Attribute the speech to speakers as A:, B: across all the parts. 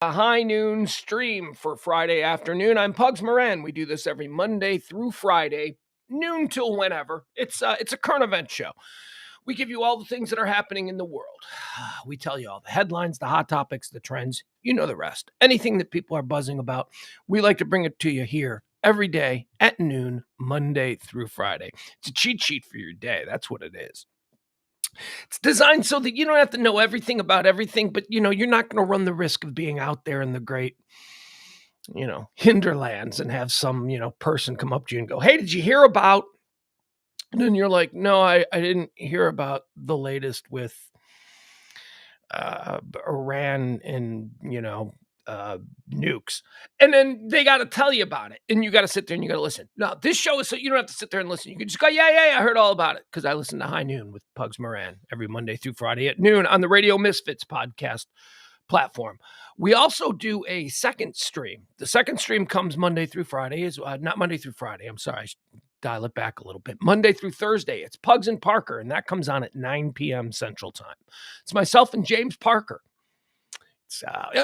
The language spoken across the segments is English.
A: A high noon stream for Friday afternoon. I'm Pugs Moran. We do this every Monday through Friday, noon till whenever. It's a current event show. We give you all the things that are happening in the world. We tell you all the headlines, the hot topics, the trends. You know the rest. Anything that people are buzzing about, we like to bring it to you here every day at noon, Monday through Friday. It's a cheat sheet for your day. That's what it is. It's designed so that you don't have to know everything about everything, but you're not going to run the risk of being out there in the great, hinterlands and have some, person come up to you and go, "Hey, did you hear about?" And then you're like, "No, I didn't hear about the latest with Iran and, nukes." And then they got to tell you about it. And you got to sit there and you got to listen. Now, this show is so you don't have to sit there and listen. You can just go, yeah, I heard all about it. Because I listen to High Noon with Pugs Moran every Monday through Friday at noon on the Radio Misfits podcast platform. We also do a second stream. The second stream comes Monday through Friday. Is not Monday through Friday. I'm sorry. I should dial it back a little bit. Monday through Thursday. It's Pugs and Parker, and that comes on at 9 p.m. Central Time. It's myself and James Parker.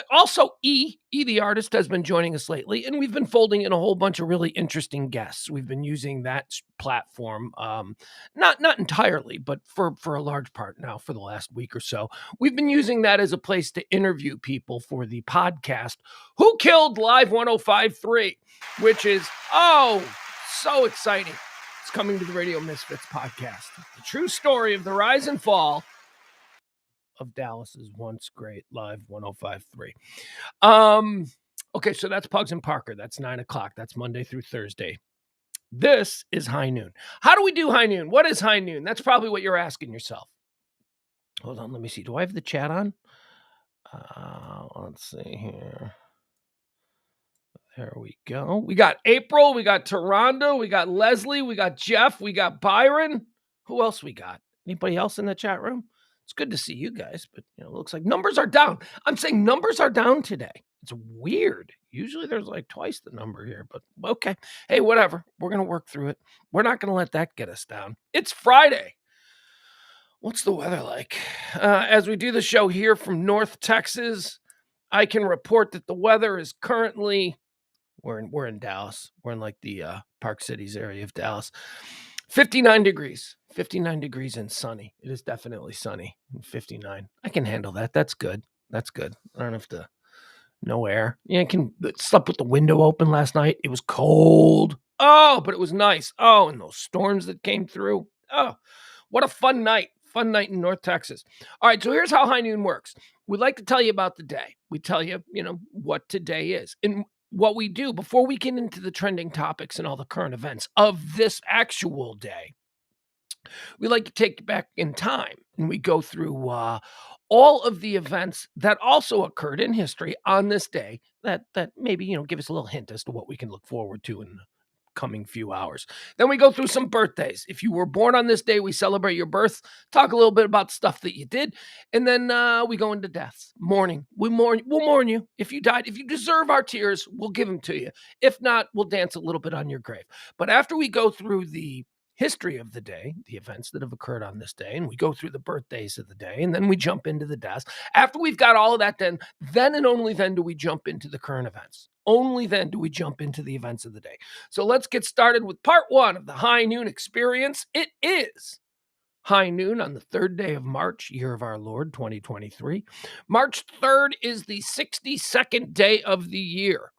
A: Also, E the artist has been joining us lately, and we've been folding in a whole bunch of really interesting guests. We've been using that platform, not entirely, but for a large part now for the last week or so. We've been using that as a place to interview people for the podcast Who Killed Live 105.3, which is, so exciting. It's coming to the Radio Misfits podcast. The true story of the rise and fall of Dallas's once great Live 105.3. Okay, so that's Pugs and Parker. That's 9 o'clock. That's Monday through Thursday. This is High Noon. How do we do High Noon? What is High Noon? That's probably what you're asking yourself. Hold on, let me see. Do I have the chat on? Let's see here. There we go. We got April. We got Toronto. We got Leslie. We got Jeff. We got Byron. Who else we got? Anybody else in the chat room? It's good to see you guys, but it looks like numbers are down. I'm saying numbers are down today. It's weird. Usually there's like twice the number here, but okay. Hey, whatever. We're going to work through it. We're not going to let that get us down. It's Friday. What's the weather like? As we do the show here from North Texas, I can report that the weather is currently, we're in Dallas. We're in like the Park Cities area of Dallas. 59 degrees. 59 degrees and sunny. It is definitely sunny. 59. I can handle that. That's good. That's good. I don't have to. No air. Yeah, I can slept with the window open last night. It was cold. Oh, but it was nice. Oh, and those storms that came through. Oh, what a fun night. Fun night in North Texas. All right, so here's how High Noon works. We'd like to tell you about the day. We tell you, what today is. And what we do before we get into the trending topics and all the current events of this actual day, we like to take you back in time and we go through all of the events that also occurred in history on this day that maybe, give us a little hint as to what we can look forward to in the coming few hours. Then we go through some birthdays. If you were born on this day, we celebrate your birth, talk a little bit about stuff that you did, and then we go into deaths. Mourning. We'll mourn you. If you died, if you deserve our tears, we'll give them to you. If not, we'll dance a little bit on your grave. But after we go through the history of the day, the events that have occurred on this day, and we go through the birthdays of the day, and then we jump into the deaths. After we've got all of that done, then and only then do we jump into the current events. Only then do we jump into the events of the day. So let's get started with part one of the High Noon experience. It is High Noon on the third day of March, year of our Lord, 2023. March 3rd is the 62nd day of the year.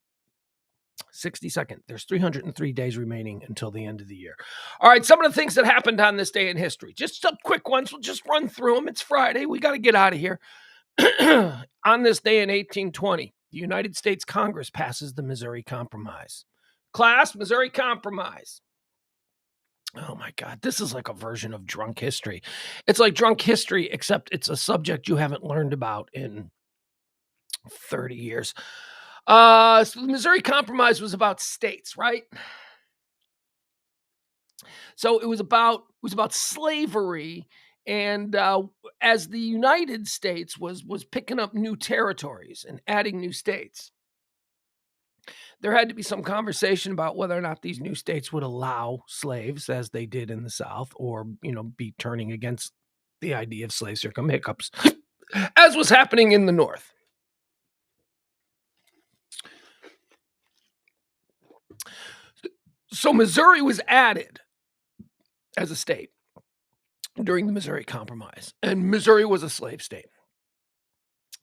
A: 62nd. There's 303 days remaining until the end of the year. All right, some of the things that happened on this day in history. Just some quick ones. We'll just run through them. It's Friday. We got to get out of here. On this day in 1820, the United States Congress passes the Missouri Compromise. Class, Missouri Compromise. Oh my God, this is like a version of drunk history. It's like drunk history, except it's a subject you haven't learned about in 30 years. So the Missouri Compromise was about states, right? So it was about slavery, and as the United States was picking up new territories and adding new states, there had to be some conversation about whether or not these new states would allow slaves, as they did in the South, or be turning against the idea of slaves. Here come hiccups, as was happening in the North. So Missouri was added as a state during the Missouri Compromise, and Missouri was a slave state.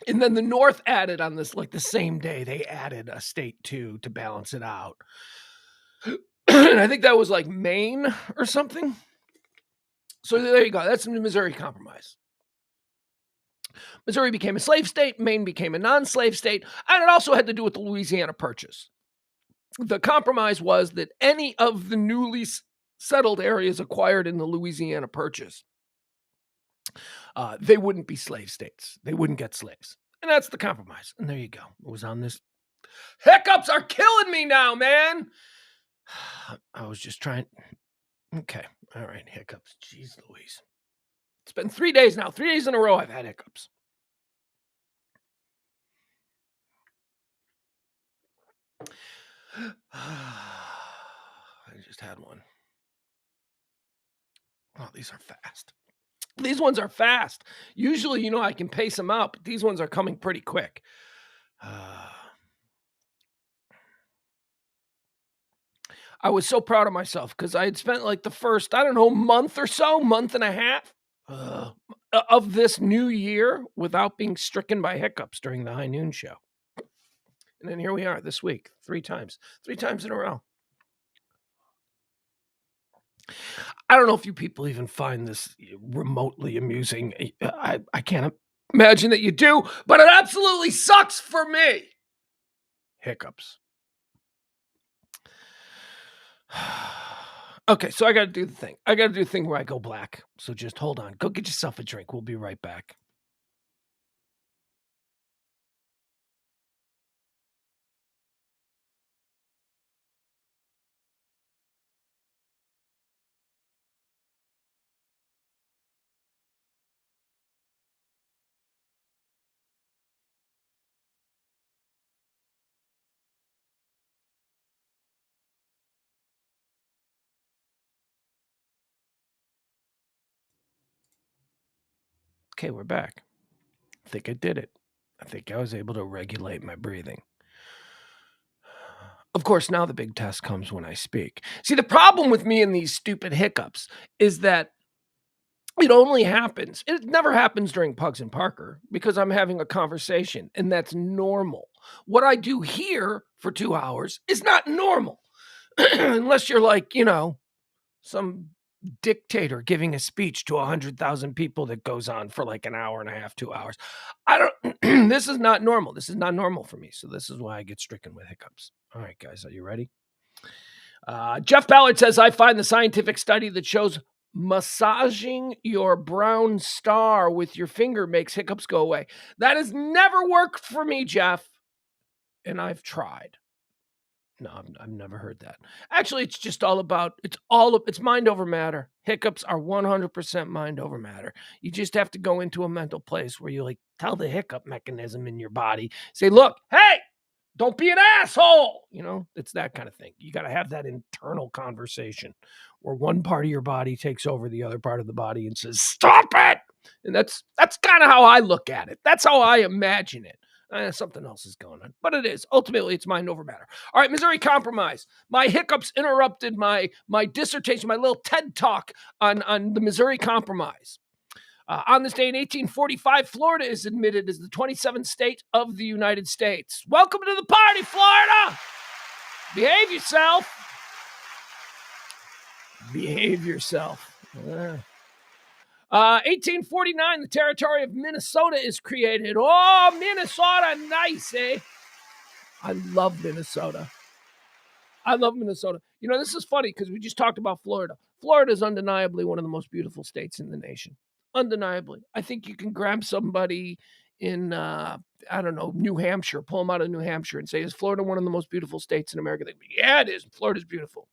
A: And then the North added on this, like the same day, they added a state too to balance it out. And I think that was like Maine or something. So there you go. That's the Missouri Compromise. Missouri became a slave state. Maine became a non-slave state. And it also had to do with the Louisiana Purchase. The compromise was that any of the newly settled areas acquired in the Louisiana Purchase, they wouldn't be slave states. They wouldn't get slaves. And that's the compromise. And there you go. It was on this. Hiccups are killing me now, man. I was just trying. Okay. All right. Hiccups. Jeez Louise. It's been 3 days now. 3 days in a row I've had hiccups. I just had one. Oh, these are fast. These ones are fast. Usually, I can pace them out, but these ones are coming pretty quick. I was so proud of myself because I had spent like the first, month and a half of this new year without being stricken by hiccups during the High Noon Show. And then here we are this week, 3 times in a row. I don't know if you people even find this remotely amusing. I can't imagine that you do, but it absolutely sucks for me. Hiccups. Okay, so I got to do the thing. I got to do the thing where I go black. So just hold on. Go get yourself a drink. We'll be right back. Okay, we're back. I think I did it. I think I was able to regulate my breathing. Of course, now the big test comes when I speak. See, the problem with me and these stupid hiccups is that it never happens during Pugs and Parker because I'm having a conversation and that's normal. What I do here for 2 hours is not normal. Unless you're like, some dictator giving a speech to 100,000 people that goes on for like an hour and a half, 2 hours. This is not normal. This is not normal for me. So this is why I get stricken with hiccups. All right, guys, are you ready? Jeff Ballard says, I find the scientific study that shows massaging your brown star with your finger makes hiccups go away. That has never worked for me, Jeff. And I've tried. No, I've never heard that. Actually, it's just it's mind over matter. Hiccups are 100% mind over matter. You just have to go into a mental place where you tell the hiccup mechanism in your body, say, look, hey, don't be an asshole. It's that kind of thing. You got to have that internal conversation where one part of your body takes over the other part of the body and says, stop it. And that's kind of how I look at it. That's how I imagine it. Something else is going on, but it is. Ultimately, it's mind over matter. All right, Missouri Compromise. My hiccups interrupted my dissertation, my little TED talk on the Missouri Compromise. On this day in 1845, Florida is admitted as the 27th state of the United States. Welcome to the party, Florida! Behave yourself. Behave yourself. 1849, the territory of Minnesota is created. Oh, Minnesota, nice, eh? I love Minnesota. This is funny because we just talked about Florida. Florida is undeniably one of the most beautiful states in the nation. Undeniably. I think you can grab somebody in, New Hampshire, pull them out of New Hampshire and say, is Florida one of the most beautiful states in America? Yeah, it is. Florida's beautiful.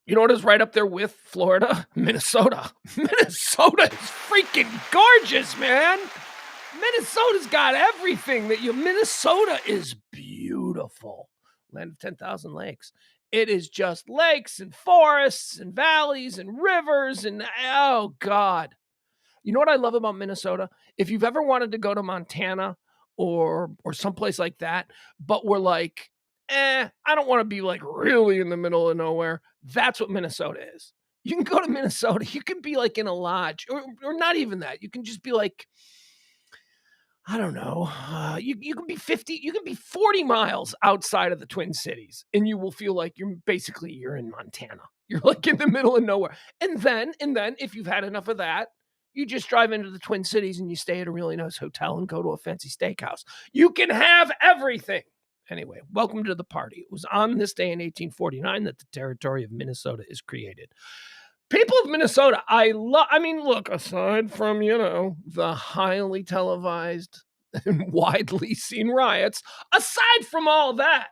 A: You know what is right up there with Florida? Minnesota. Minnesota is freaking gorgeous, man. Minnesota's got everything Minnesota is beautiful. Land of 10,000 lakes. It is just lakes and forests and valleys and rivers and, oh, God. You know what I love about Minnesota? If you've ever wanted to go to Montana or someplace like that, but we're like I don't want to be like really in the middle of nowhere. That's what Minnesota is. You can go to Minnesota. You can be like in a lodge or not even that. You can just be like, I don't know. You can be 50, you can be 40 miles outside of the Twin Cities, and you will feel like you're in Montana. You're like in the middle of nowhere. And then if you've had enough of that, you just drive into the Twin Cities and you stay at a really nice hotel and go to a fancy steakhouse. You can have everything. Anyway, welcome to the party. It was on this day in 1849 that the territory of Minnesota is created. People of Minnesota, I mean, look, aside from, the highly televised and widely seen riots, aside from all that,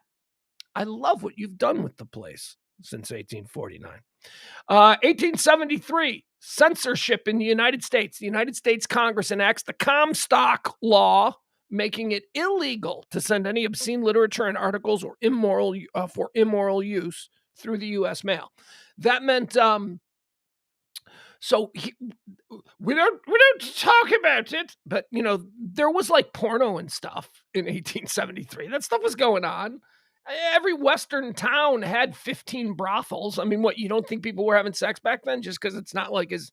A: I love what you've done with the place since 1849. 1873, censorship in the United States. The United States Congress enacts the Comstock Law, making it illegal to send any obscene literature and articles or for immoral use through the U.S. mail. That meant we don't talk about it, but there was like porno and stuff in 1873. That stuff was going on. Every Western town had 15 brothels. I mean, what, you don't think people were having sex back then just because it's not like as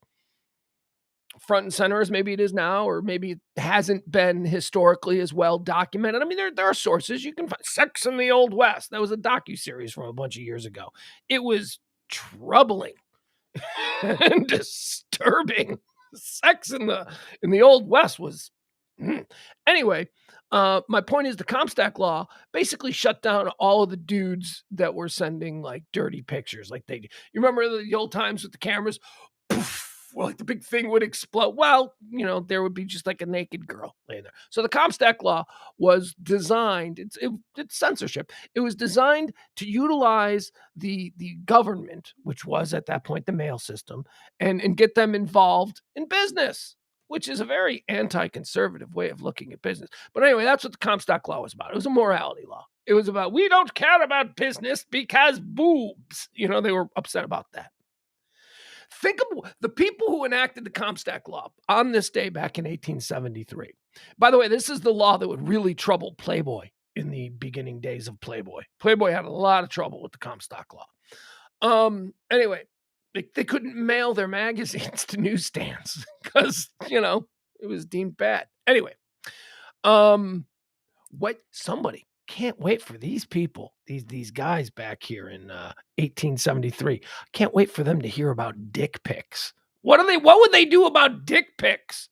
A: front and center as maybe it is now, or maybe it hasn't been historically as well documented? I mean, there are sources. You can find Sex in the Old West. That was a docuseries from a bunch of years ago. It was troubling and disturbing. Sex in the Old West was anyway. My point is the Comstock Law basically shut down all of the dudes that were sending like dirty pictures. Like you remember the old times with the cameras, poof, like the big thing would explode. Well, there would be just like a naked girl laying there. So the Comstock Law was designed, it's censorship. It was designed to utilize the government, which was at that point the mail system, and get them involved in business, which is a very anti-conservative way of looking at business. But anyway, that's what the Comstock Law was about. It was a morality law. It was about, we don't care about business because boobs. They were upset about that. Think of the people who enacted the Comstock Law on this day back in 1873. By the way, this is the law that would really trouble Playboy in the beginning days of Playboy. Playboy had a lot of trouble with the Comstock Law. Anyway, they couldn't mail their magazines to newsstands because, it was deemed bad. Anyway, somebody can't wait for these people, these guys back here in 1873. Can't wait for them to hear about dick pics. What would they do about dick pics?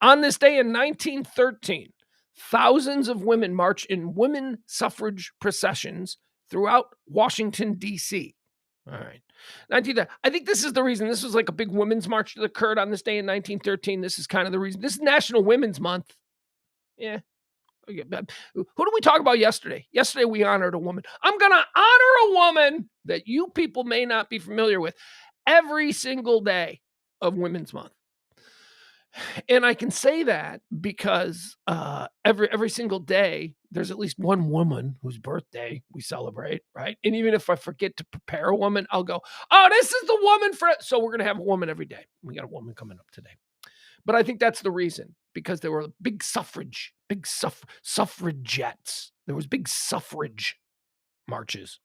A: On this day in 1913, thousands of women march in women suffrage processions throughout Washington, D.C. All right. I think this is the reason. This was like a big women's march that occurred on this day in 1913. This is kind of the reason. This is National Women's Month. Yeah. Who did we talk about yesterday? Yesterday we honored a woman. I'm going to honor a woman that you people may not be familiar with every single day of Women's Month. And I can say that because every single day, there's at least one woman whose birthday we celebrate, right? And even if I forget to prepare a woman, I'll go, oh, this is the woman for it. So we're going to have a woman every day. We got a woman coming up today. But I think that's the reason, because there were suffragettes. There was big suffrage marches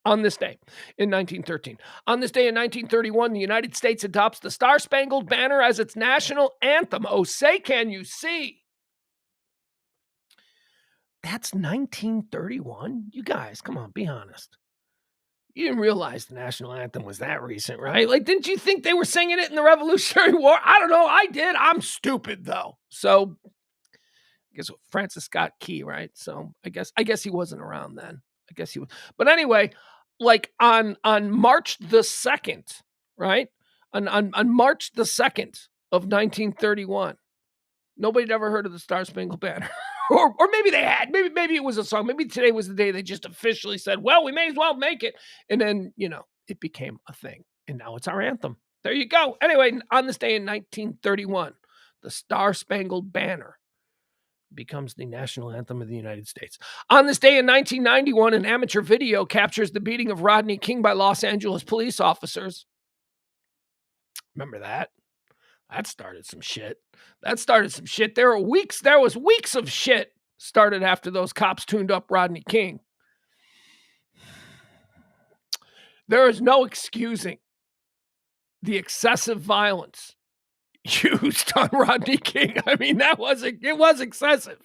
A: on this day in 1913. On this day in 1931, the United States adopts the Star-Spangled Banner as its national anthem. Oh, say can you see? That's 1931? You guys, come on, be honest. You didn't realize the national anthem was that recent, right? Like, didn't you think they were singing it in the Revolutionary War? I don't know. I did. I'm stupid, though. So, I guess Francis Scott Key, right? So, I guess he wasn't around then. I guess he was. But anyway, like on March the 2nd, right? On March the 2nd of 1931, nobody had ever heard of the Star-Spangled Banner. Or maybe they had. Maybe it was a song. Maybe today was the day they just officially said, well, we may as well make it. And then, it became a thing. And now it's our anthem. There you go. Anyway, on this day in 1931, the Star-Spangled Banner becomes the national anthem of the United States. On this day in 1991, an amateur video captures the beating of Rodney King by Los Angeles police officers. Remember that? That started some shit. There was weeks of shit started after those cops tuned up Rodney King. There is no excusing the excessive violence used on Rodney King. I mean, it was excessive.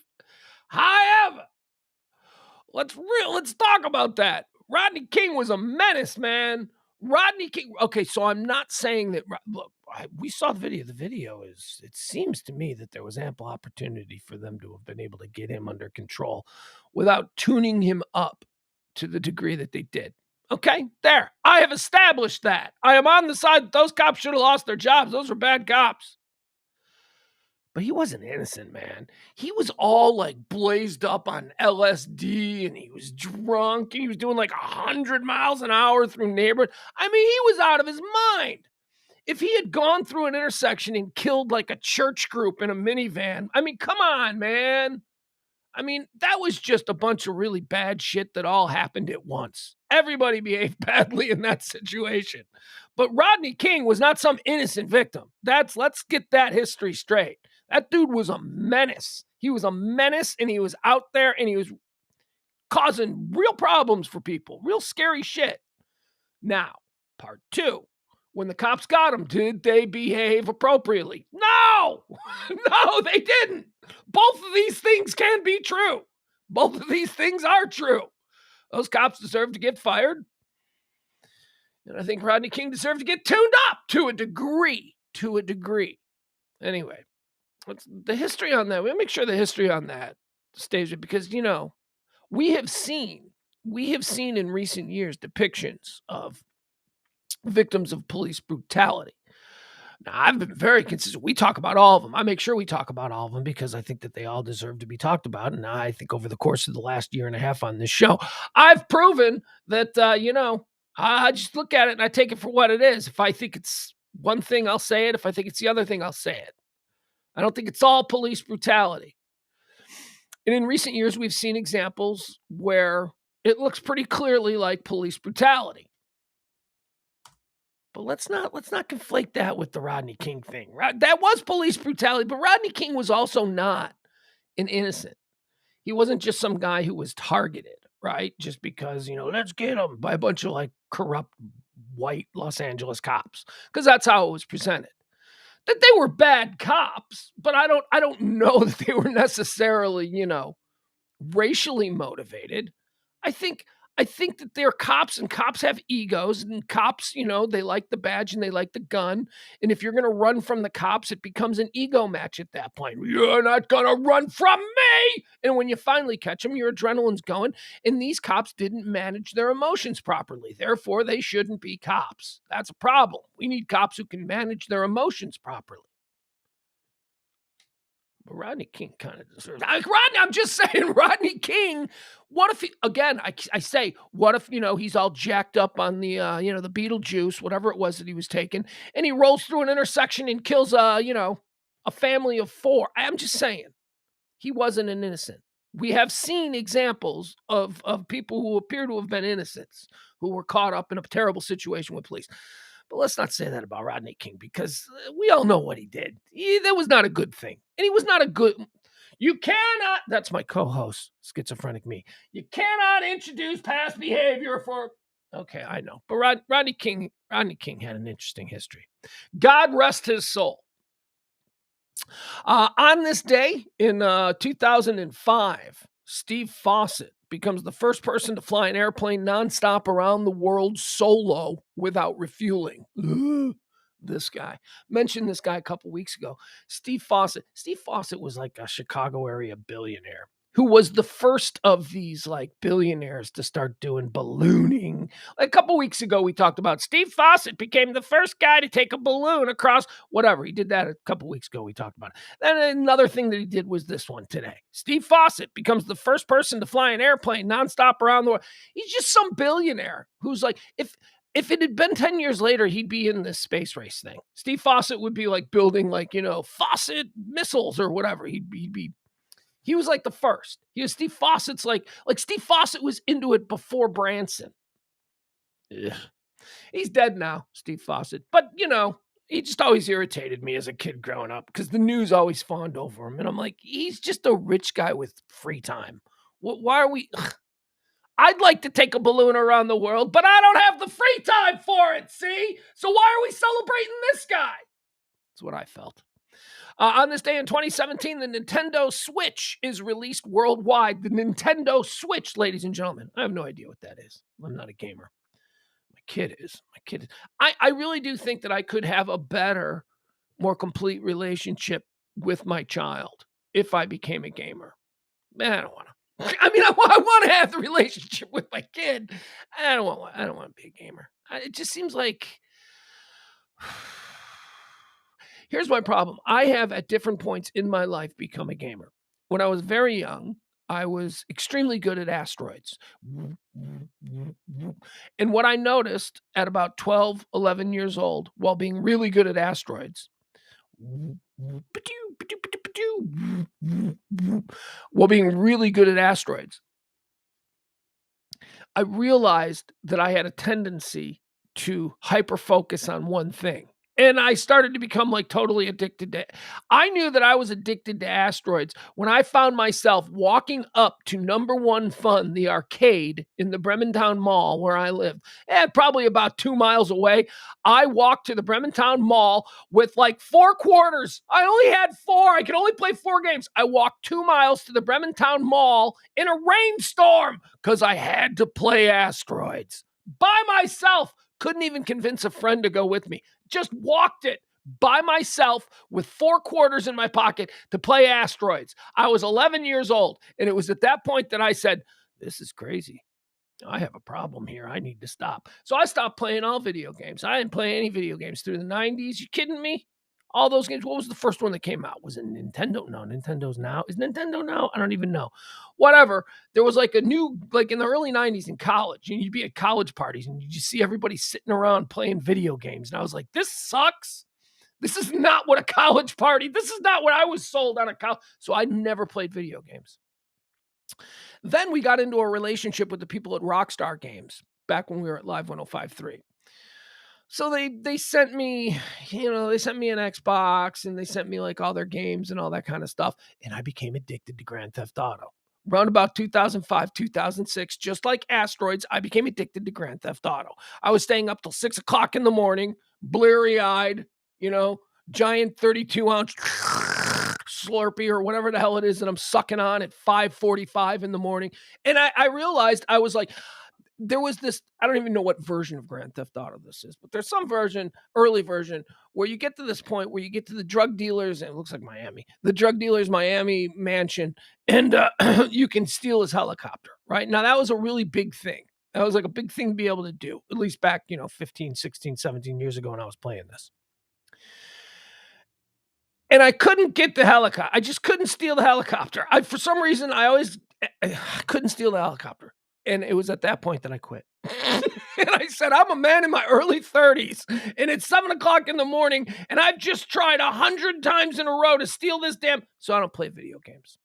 A: However, let's talk about that. Rodney King was a menace, man. Rodney King. Okay, so I'm not saying that. Look, we saw the video. The video is. It seems to me that there was ample opportunity for them to have been able to get him under control without tuning him up to the degree that they did. Okay, there. I have established that. I am on the side that those cops should have lost their jobs. Those were bad cops. But he wasn't innocent, man. He was all like blazed up on LSD and he was drunk and he was doing like 100 miles an hour through neighborhood. I mean, he was out of his mind. If he had gone through an intersection and killed like a church group in a minivan, I mean, come on, man. I mean, that was just a bunch of really bad shit that all happened at once. Everybody behaved badly in that situation. But Rodney King was not some innocent victim. Let's get that history straight. That dude was a menace. He was a menace and he was out there and he was causing real problems for people, real scary shit. Now, part two. When the cops got him, did they behave appropriately? No! No, they didn't. Both of these things can be true. Both of these things are true. Those cops deserve to get fired. And I think Rodney King deserved to get tuned up to a degree. To a degree. Anyway, what's the history on that? We'll make sure the history on that stays because, you know, we have seen in recent years depictions of victims of police brutality. Now, I've been very consistent. We talk about all of them. I make sure we talk about all of them because I think that they all deserve to be talked about. And I think over the course of the last year and a half on this show, I've proven that, I just look at it and I take it for what it is. If I think it's one thing, I'll say it. If I think it's the other thing, I'll say it. I don't think it's all police brutality. And in recent years, we've seen examples where it looks pretty clearly like police brutality. But let's not conflate that with the Rodney King thing. That was police brutality, but Rodney King was also not an innocent. He wasn't just some guy who was targeted, right? Just because, let's get him by a bunch of like corrupt white Los Angeles cops. Because that's how it was presented. That they were bad cops, but I don't know that they were necessarily, racially motivated. I think that they're cops and cops have egos and cops, they like the badge and they like the gun. And if you're going to run from the cops, it becomes an ego match at that point. You're not going to run from me. And when you finally catch them, your adrenaline's going. And these cops didn't manage their emotions properly. Therefore, they shouldn't be cops. That's a problem. We need cops who can manage their emotions properly. But Rodney King kind of deserves. I'm just saying, Rodney King. What if I say, what if he's all jacked up on the the Beetlejuice, whatever it was that he was taking, and he rolls through an intersection and kills a family of 4. I'm just saying, he wasn't an innocent. We have seen examples of people who appear to have been innocents who were caught up in a terrible situation with police. But let's not say that about Rodney King because we all know what he did. That was not a good thing. And he was not a good... You cannot... That's my co-host, Schizophrenic Me. You cannot introduce past behavior for... Okay, I know. But Rodney King had an interesting history. God rest his soul. On this day in 2005, Steve Fossett becomes the first person to fly an airplane nonstop around the world solo without refueling. This guy. Mentioned this guy a couple weeks ago. Steve Fossett. Steve Fossett was like a Chicago area billionaire who was the first of these like billionaires to start doing ballooning. Like a couple weeks ago, we talked about Steve Fossett became the first guy to take a balloon across whatever. He did that a couple weeks ago. We talked about it. Then another thing that he did was this one today. Steve Fossett becomes the first person to fly an airplane nonstop around the world. He's just some billionaire who's like, if it had been 10 years later, he'd be in this space race thing. Steve Fossett would be like building like, Fossett missiles or whatever. He was like the first. Steve Fossett's like Steve Fossett was into it before Branson. Ugh. He's dead now, Steve Fossett. But, he just always irritated me as a kid growing up because the news always fawned over him. And I'm like, he's just a rich guy with free time. Why are we... Ugh. I'd like to take a balloon around the world, but I don't have the free time for it, see? So why are we celebrating this guy? That's what I felt. On this day in 2017, the Nintendo Switch is released worldwide. The Nintendo Switch, ladies and gentlemen. I have no idea what that is. I'm not a gamer. My kid is. I really do think that I could have a better, more complete relationship with my child if I became a gamer. Man, I don't want to. I mean, I want to have the relationship with my kid. I don't want to be a gamer. It just seems like. Here's my problem. I have at different points in my life become a gamer. When I was very young, I was extremely good at asteroids. And what I noticed at about 12, 11 years old, while being really good at asteroids, while being really good at asteroids, I realized that I had a tendency to hyper focus on one thing. And I started to become like totally addicted to it. I knew that I was addicted to asteroids when I found myself walking up to Number One Fun, the arcade in the Brementown Mall where I lived. Probably about 2 miles away. I walked to the Brementown Mall with like 4 quarters. I only had 4. I could only play 4 games. I walked 2 miles to the Brementown Mall in a rainstorm because I had to play asteroids by myself. Couldn't even convince a friend to go with me. Just walked it by myself with 4 quarters in my pocket to play asteroids. I was 11 years old, and it was at that point that I said, this is crazy. I have a problem here. I need to stop. So I stopped playing all video games. I didn't play any video games through the 90s. You kidding me? All those games. What was the first one that came out? Was it Nintendo? No, Nintendo's now. Is Nintendo now? I don't even know. Whatever. There was like a new, like in the early 90s in college, and you'd be at college parties and you'd see everybody sitting around playing video games. And I was like, this sucks. This is not what a college party. This is not what I was sold on a college. So I never played video games. Then we got into a relationship with the people at Rockstar Games back when we were at Live 105.3. So they sent me, they sent me an Xbox and they sent me like all their games and all that kind of stuff. And I became addicted to Grand Theft Auto. Around about 2005, 2006, just like asteroids, I became addicted to Grand Theft Auto. I was staying up till 6 o'clock in the morning, bleary-eyed, giant 32-ounce Slurpee or whatever the hell it is that I'm sucking on at 5:45 in the morning. And I realized I was like, there was this, I don't even know what version of Grand Theft Auto this is, but there's some version, early version, where you get to this point where you get to the drug dealers, and it looks like Miami, the drug dealer's Miami mansion, and you can steal his helicopter, right? Now, that was a really big thing. That was like a big thing to be able to do, at least back, 15, 16, 17 years ago when I was playing this. And I couldn't get the helicopter. I just couldn't steal the helicopter. For some reason, I couldn't steal the helicopter. And it was at that point that I quit. And I said, I'm a man in my early 30s, and it's 7 o'clock in the morning, and I've just tried 100 times in a row to steal this so I don't play video games.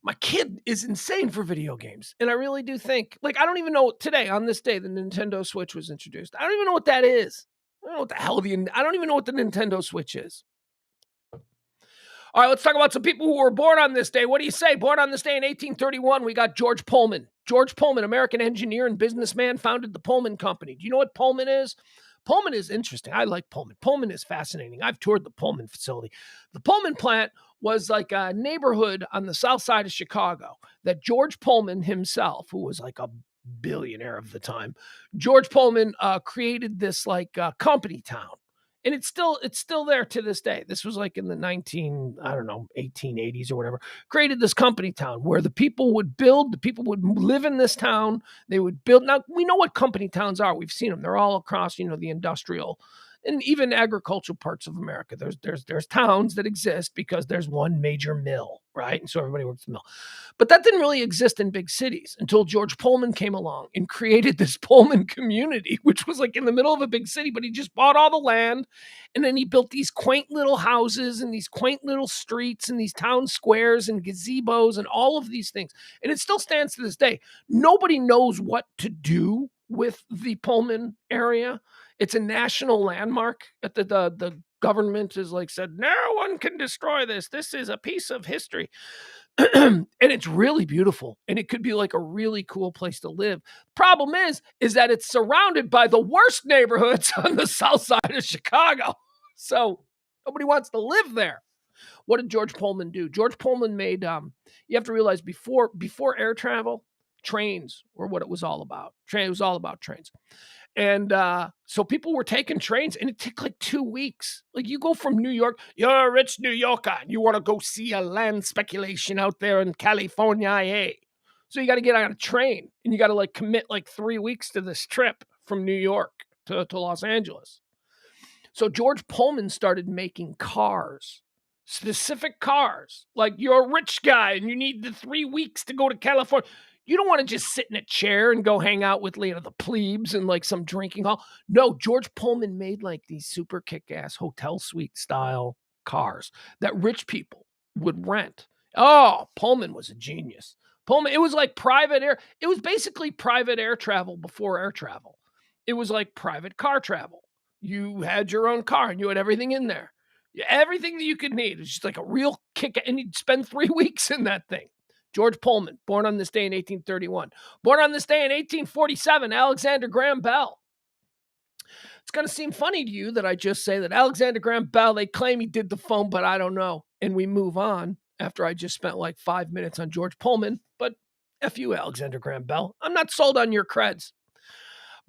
A: My kid is insane for video games. And I really do think, I don't even know today, on this day, the Nintendo Switch was introduced. I don't even know what that is. I don't know what the hell I don't even know what the Nintendo Switch is. All right, let's talk about some people who were born on this day. What do you say? Born on this day in 1831, we got George Pullman. George Pullman, American engineer and businessman, founded the Pullman Company. Do you know what Pullman is? Pullman is interesting. I like Pullman. Pullman is fascinating. I've toured the Pullman facility. The Pullman plant was like a neighborhood on the south side of Chicago that George Pullman himself, who was like a billionaire of the time, George Pullman created this company town. And it's still there to this day. This was like in the 1880s or whatever. Created this company town where the people would live in this town. They would build. Now, we know what company towns are. We've seen them. They're all across, the industrial and even agricultural parts of America. There's towns that exist because there's one major mill, right? And so everybody works the mill. But that didn't really exist in big cities until George Pullman came along and created this Pullman community, which was like in the middle of a big city, but he just bought all the land. And then he built these quaint little houses and these quaint little streets and these town squares and gazebos and all of these things. And it still stands to this day. Nobody knows what to do with the Pullman area. It's a national landmark. The government has said, no one can destroy this. This is a piece of history. and it's really beautiful, and it could be like a really cool place to live. Problem is that it's surrounded by the worst neighborhoods on the south side of Chicago. So nobody wants to live there. What did George Pullman do? George Pullman made you have to realize before air travel, trains were what it was all about. It was all about trains. And so people were taking trains, and it took like 2 weeks. Like, you go from New York, you're a rich New Yorker, and you want to go see a land speculation out there in California, eh? So you got to get on a train, and you got to like commit like 3 weeks to this trip from New York to Los Angeles. So George Pullman started making cars, specific cars. Like, you're a rich guy and you need the 3 weeks to go to California. You don't want to just sit in a chair and go hang out with the plebes in like some drinking hall. No, George Pullman made like these super kick-ass hotel suite style cars that rich people would rent. Oh, Pullman was a genius. Pullman, it was like private air. It was basically private air travel before air travel. It was like private car travel. You had your own car and you had everything in there. Everything that you could need. It was just like a real kick, and you'd spend 3 weeks in that thing. George Pullman, born on this day in 1831. Born on this day in 1847, Alexander Graham Bell. It's going to seem funny to you that I just say that Alexander Graham Bell, they claim he did the phone, but I don't know. And we move on after I just spent like 5 minutes on George Pullman. But F you, Alexander Graham Bell. I'm not sold on your creds.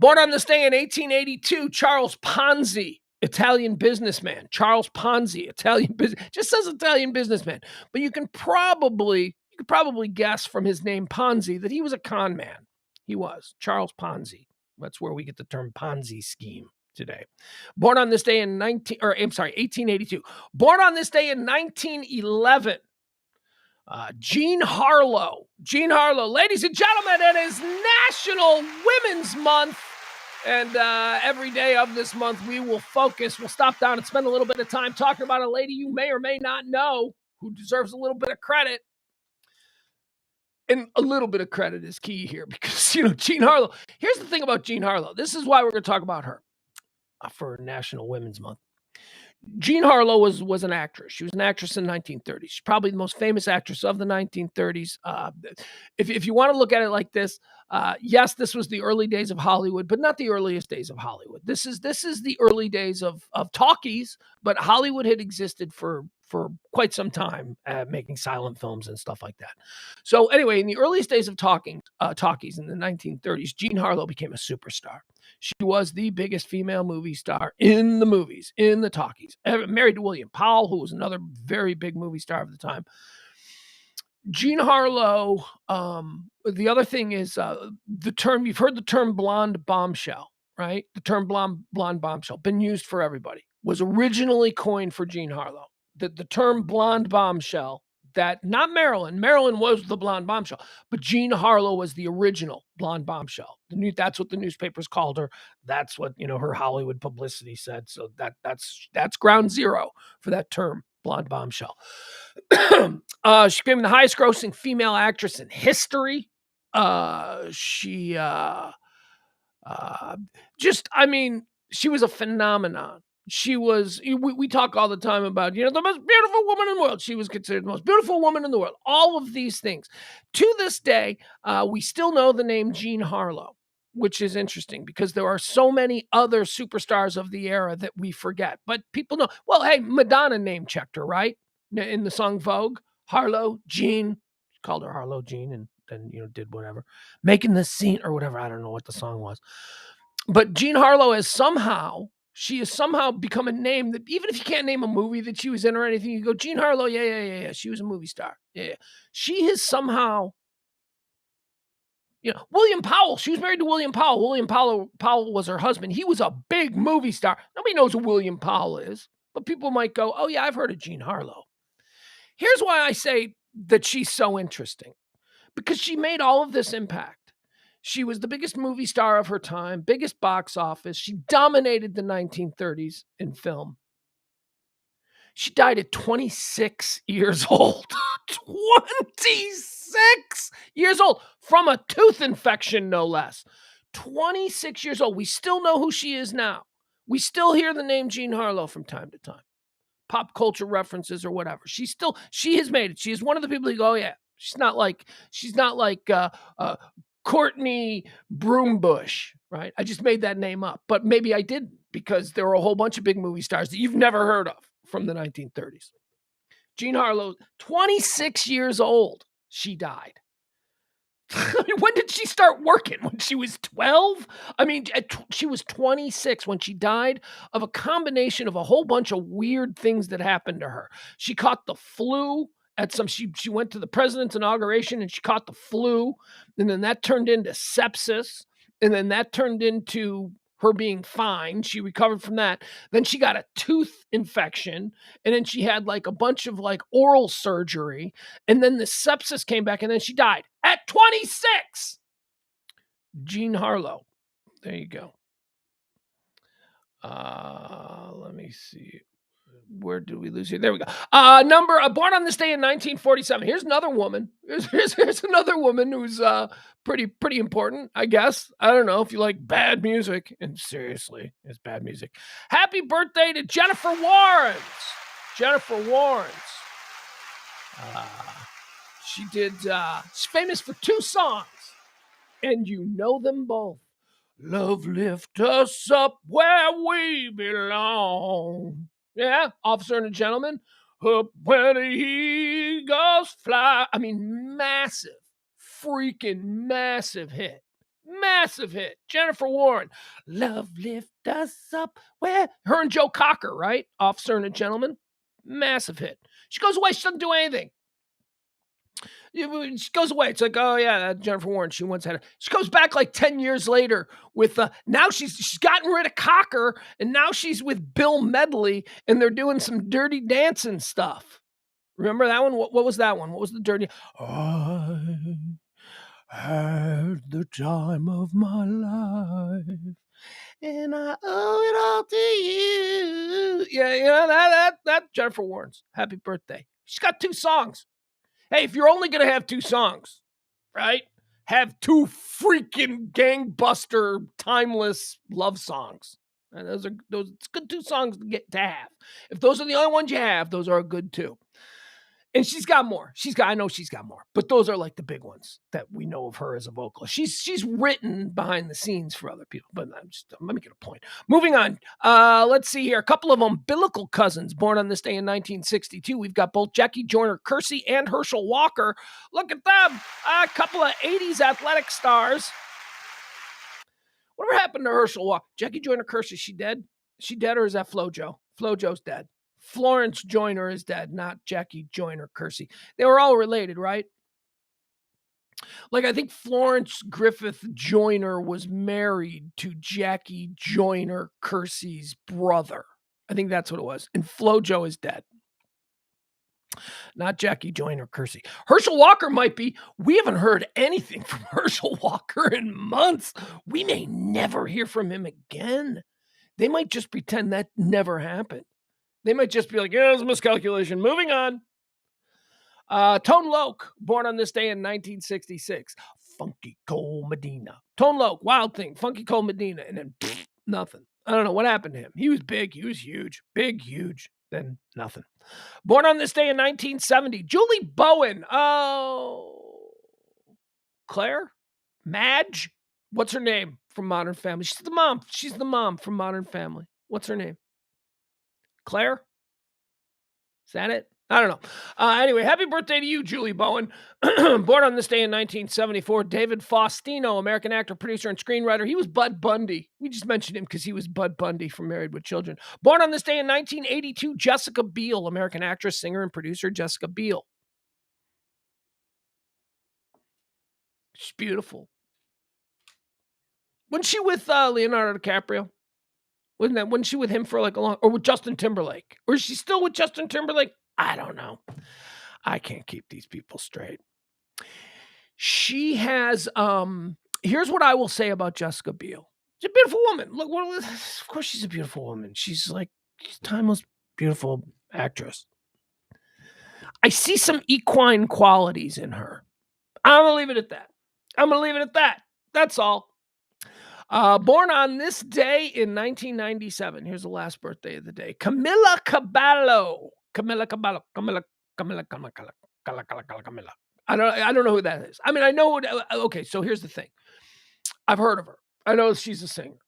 A: Born on this day in 1882, Charles Ponzi, Italian businessman. Charles Ponzi, Italian business, just says Italian businessman. But you could probably guess from his name Ponzi that he was a con man. He was Charles Ponzi. That's where we get the term Ponzi scheme today. Born on this day in 1882. Born on this day in 1911. Jean Harlow. Jean Harlow, ladies and gentlemen, it is National Women's Month. And every day of this month, we'll stop down and spend a little bit of time talking about a lady you may or may not know who deserves a little bit of credit. And a little bit of credit is key here because, Jean Harlow. Here's the thing about Jean Harlow. This is why we're going to talk about her for National Women's Month. Jean Harlow was an actress. She was an actress in the 1930s. She's probably the most famous actress of the 1930s. If you want to look at it like this, yes, this was the early days of Hollywood, but not the earliest days of Hollywood. This is the early days of talkies, but Hollywood had existed for quite some time, making silent films and stuff like that. So anyway, in the earliest days of talkies in the 1930s, Jean Harlow became a superstar. She was the biggest female movie star in the movies, in the talkies. Married to William Powell, who was another very big movie star of the time. Jean Harlow, the other thing is the term, you've heard the term blonde bombshell, right? The term blonde bombshell, been used for everybody, was originally coined for Jean Harlow. The term blonde bombshell, that not Marilyn. Marilyn was the blonde bombshell, but Jean Harlow was the original blonde bombshell. That's what the newspapers called her. That's what her Hollywood publicity said. So that's ground zero for that term, blonde bombshell. She became the highest grossing female actress in history. She was a phenomenon. She was, we talk all the time about, the most beautiful woman in the world. She was considered the most beautiful woman in the world. All of these things. To this day, we still know the name Jean Harlow, which is interesting because there are so many other superstars of the era that we forget. But people know, well, hey, Madonna name checked her, right? In the song Vogue, Harlow, Jean, called her Harlow Jean, and then, did whatever. Making the Scene or whatever. I don't know what the song was. But Jean Harlow she has somehow become a name that even if you can't name a movie that she was in or anything, you go, Jean Harlow, yeah. She was a movie star. Yeah. She has somehow, William Powell, she was married to William Powell. William Powell was her husband. He was a big movie star. Nobody knows who William Powell is, but people might go, oh yeah, I've heard of Jean Harlow. Here's why I say that she's so interesting, because she made all of this impact. She was the biggest movie star of her time, biggest box office. She dominated the 1930s in film. She died at 26 years old. 26 years old from a tooth infection, no less. 26 years old. We still know who she is now. We still hear the name Jean Harlow from time to time. pop culture references or whatever. She has made it. She is one of the people who go, oh, yeah. She's not like Courtney Broombush, right? I just made that name up, but maybe I didn't, because there were a whole bunch of big movie stars that you've never heard of from the 1930s. Jean Harlow, 26 years old, she died. I mean, when did she start working? When she was 12? I mean, she was 26 when she died of a combination of a whole bunch of weird things that happened to her. She caught the flu at she went to the president's inauguration and she caught the flu, and then that turned into sepsis, and then that turned into her being fine. She recovered from that. Then she got a tooth infection, and then she had like a bunch of like oral surgery, and then the sepsis came back, and then she died at 26. Jean Harlow. There you go. Let me see. Where did we lose here? There we go. Born on this day in 1947. Here's another woman. Here's another woman who's pretty important, I guess. I don't know if you like bad music. And seriously, it's bad music. Happy birthday to Jennifer Warnes. Jennifer Warnes. She's famous for 2 songs, and you know them both. Love lift us up where we belong. Yeah, Officer and a Gentleman. Up where the eagles fly. I mean, massive, freaking massive hit. Massive hit. Jennifer Warren. Love lift us up where... Her and Joe Cocker, right? Officer and a Gentleman. Massive hit. She goes away. She doesn't do anything. She goes away. It's like, oh yeah, Jennifer Warren. She once had she goes back like 10 years later with now she's gotten rid of Cocker, and now she's with Bill Medley, and they're doing some Dirty Dancing stuff. Remember that one? What was that one? What was the dirty? I had the time of my life, and I owe it all to you. Yeah, you know that Jennifer Warnes. Happy birthday. She's got 2 songs. Hey, if you're only going to have 2 songs, right? Have 2 freaking gangbuster, timeless love songs. And those it's good 2 songs to have. If those are the only ones you have, those are good too. And she's got more. I know she's got more, but those are like the big ones that we know of her as a vocalist. She's written behind the scenes for other people, but I'm making a point. Moving on. Let's see here. A couple of umbilical cousins born on this day in 1962. We've got both Jackie Joyner Kersee and Herschel Walker. Look at them. A couple of 80s athletic stars. Whatever happened to Herschel Walker? Jackie Joyner Kersee, she dead? She dead, or is that FloJo? FloJo's dead. Florence Joyner is dead, not Jackie Joyner Kersee. They were all related, right? Like, I think Florence Griffith Joyner was married to Jackie Joyner Kersee's brother. I think that's what it was. And FloJo is dead. Not Jackie Joyner Kersee. Herschel Walker might be. We haven't heard anything from Herschel Walker in months. We may never hear from him again. They might just pretend that never happened. They might just be like, yeah, it was a miscalculation. Moving on. Tone Loc, born on this day in 1966. Funky Cole Medina. Tone Loc, Wild Thing, Funky Cole Medina, and then nothing. I don't know what happened to him. He was big. He was huge. Big, huge. Then nothing. Born on this day in 1970. Julie Bowen. Oh. Claire? Madge? What's her name from Modern Family? She's the mom. She's the mom from Modern Family. What's her name? Claire? Is that it? I don't know. Anyway, happy birthday to you, Julie Bowen. Born on this day in 1974, David Faustino, American actor, producer, and screenwriter. He was Bud Bundy. We just mentioned him because he was Bud Bundy from Married with Children. Born on this day in 1982, Jessica Biel, American actress, singer, and producer, Jessica Biel. She's beautiful. Wasn't she with Leonardo DiCaprio? Wasn't she with him for like a long, or with Justin Timberlake? Or is she still with Justin Timberlake? I don't know. I can't keep these people straight. She has, here's what I will say about Jessica Biel. She's a beautiful woman. Look, of course she's a beautiful woman. She's a timeless, beautiful actress. I see some equine qualities in her. I'm going to leave it at that. That's all. Born on this day in 1997. Here's the last birthday of the day. Camila Cabello. Camila Cabello. Camila. I don't know who that is. I mean, I know. Okay, so here's the thing. I've heard of her. I know she's a singer.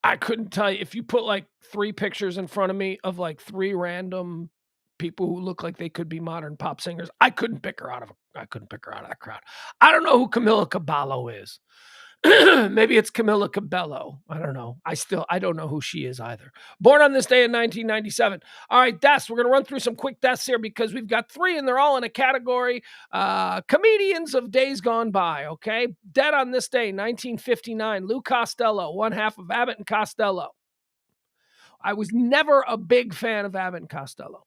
A: I couldn't tell you if you put like 3 pictures in front of me of like 3 random people who look like they could be modern pop singers. I couldn't pick her out of that crowd. I don't know who Camila Cabello is. Maybe it's Camila Cabello. I don't know. I don't know who she is either. Born on this day in 1997. All right, deaths. We're going to run through some quick deaths here because we've got 3 and they're all in a category. Comedians of days gone by, okay? Dead on this day, 1959. Lou Costello, one half of Abbott and Costello. I was never a big fan of Abbott and Costello.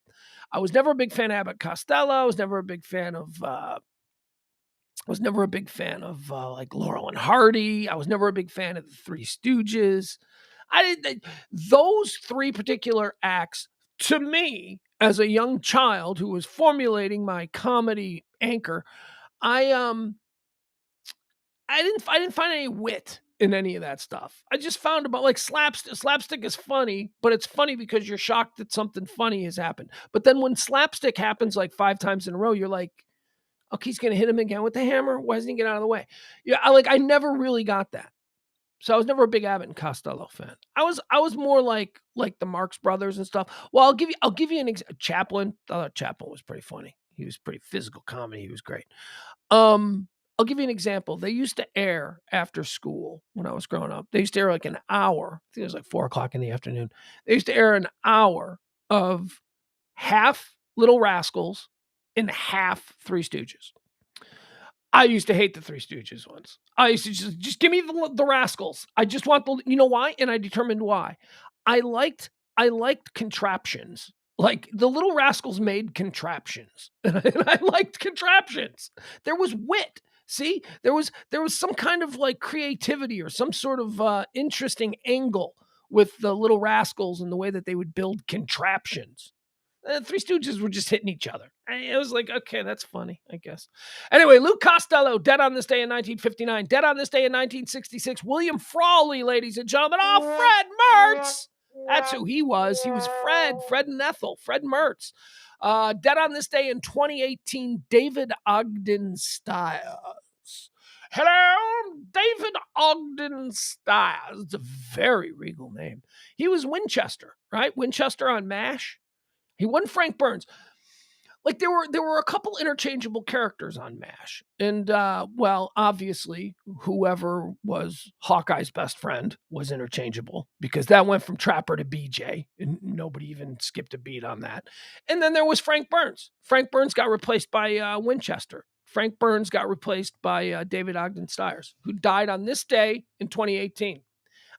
A: I was never a big fan of Abbott Costello. I was never a big fan of like Laurel and Hardy. I was never a big fan of the Three Stooges. Those 3 particular acts, to me, as a young child who was formulating my comedy anchor, I didn't find any wit in any of that stuff. I just found about like slapstick. Slapstick is funny, but it's funny because you're shocked that something funny has happened. But then when slapstick happens like 5 times in a row, you're like, okay, he's going to hit him again with the hammer. Why doesn't he get out of the way? Yeah, I never really got that. So I was never a big Abbott and Costello fan. I was more like the Marx Brothers and stuff. Well, I'll give you an example. Chaplin. I thought Chaplin was pretty funny. He was pretty physical comedy. He was great. I'll give you an example. They used to air after school when I was growing up. They used to air like an hour. I think it was like 4:00 in the afternoon. They used to air an hour of half Little Rascals and half Three Stooges. I used to hate the Three Stooges ones. I used to just give me the Rascals. I just want you know why? And I determined why. I liked contraptions. Like the Little Rascals made contraptions. And I liked contraptions. There was wit. See, there was some kind of like creativity or some sort of interesting angle with the Little Rascals and the way that they would build contraptions. Three Stooges were just hitting each other. It was like, okay, that's funny, I guess. Anyway, Lou Costello, dead on this day in 1959. Dead on this day in 1966. William Frawley, ladies and gentlemen. Oh, Fred Mertz. That's who he was. He was Fred and Ethel, Fred Mertz. Dead on this day in 2018, David Ogden Stiles. Hello, David Ogden Stiles. It's a very regal name. He was Winchester, right? Winchester on MASH. He wasn't Frank Burns. Like there were a couple interchangeable characters on MASH. And well, obviously, whoever was Hawkeye's best friend was interchangeable because that went from Trapper to BJ and nobody even skipped a beat on that. And then there was Frank Burns. Frank Burns got replaced by Winchester. Frank Burns got replaced by David Ogden Stiers, who died on this day in 2018.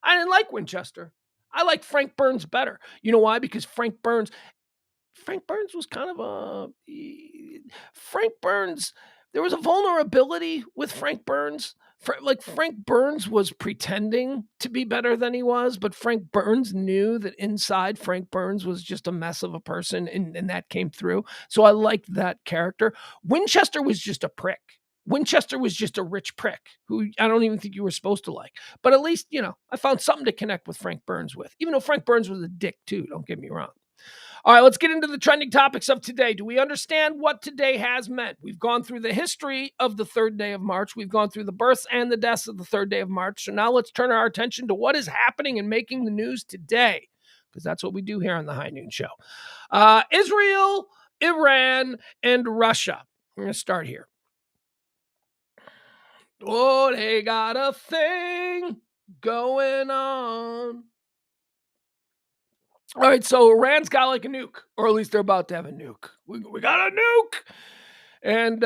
A: I didn't like Winchester. I liked Frank Burns better. You know why? Because Frank Burns was kind of Frank Burns. There was a vulnerability with Frank Burns. Frank Burns was pretending to be better than he was, but Frank Burns knew that inside Frank Burns was just a mess of a person, and that came through. So I liked that character. Winchester was just a prick. Winchester was just a rich prick who I don't even think you were supposed to like. But at least, I found something to connect with Frank Burns with, even though Frank Burns was a dick too, don't get me wrong. All right, let's get into the trending topics of today. Do we understand what today has meant? We've gone through the history of the third day of March. We've gone through the births and the deaths of the third day of March. So now let's turn our attention to what is happening and making the news today, because that's what we do here on the High Noon Show. Israel, Iran, and Russia. We're going to start here. Oh, they got a thing going on. All right, so Iran's got like a nuke, or at least they're about to have a nuke. We got a nuke. And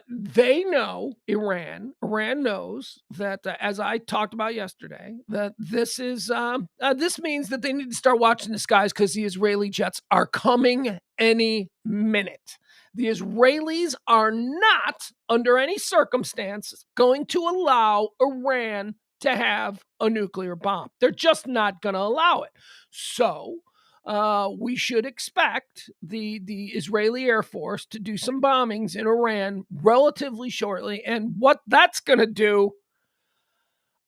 A: they know, Iran knows that, as I talked about yesterday, that this means that they need to start watching the skies because the Israeli jets are coming any minute. The Israelis are not, under any circumstances, going to allow Iran to have a nuclear bomb. They're just not going to allow it. So we should expect the Israeli Air Force to do some bombings in Iran relatively shortly. And what that's going to do,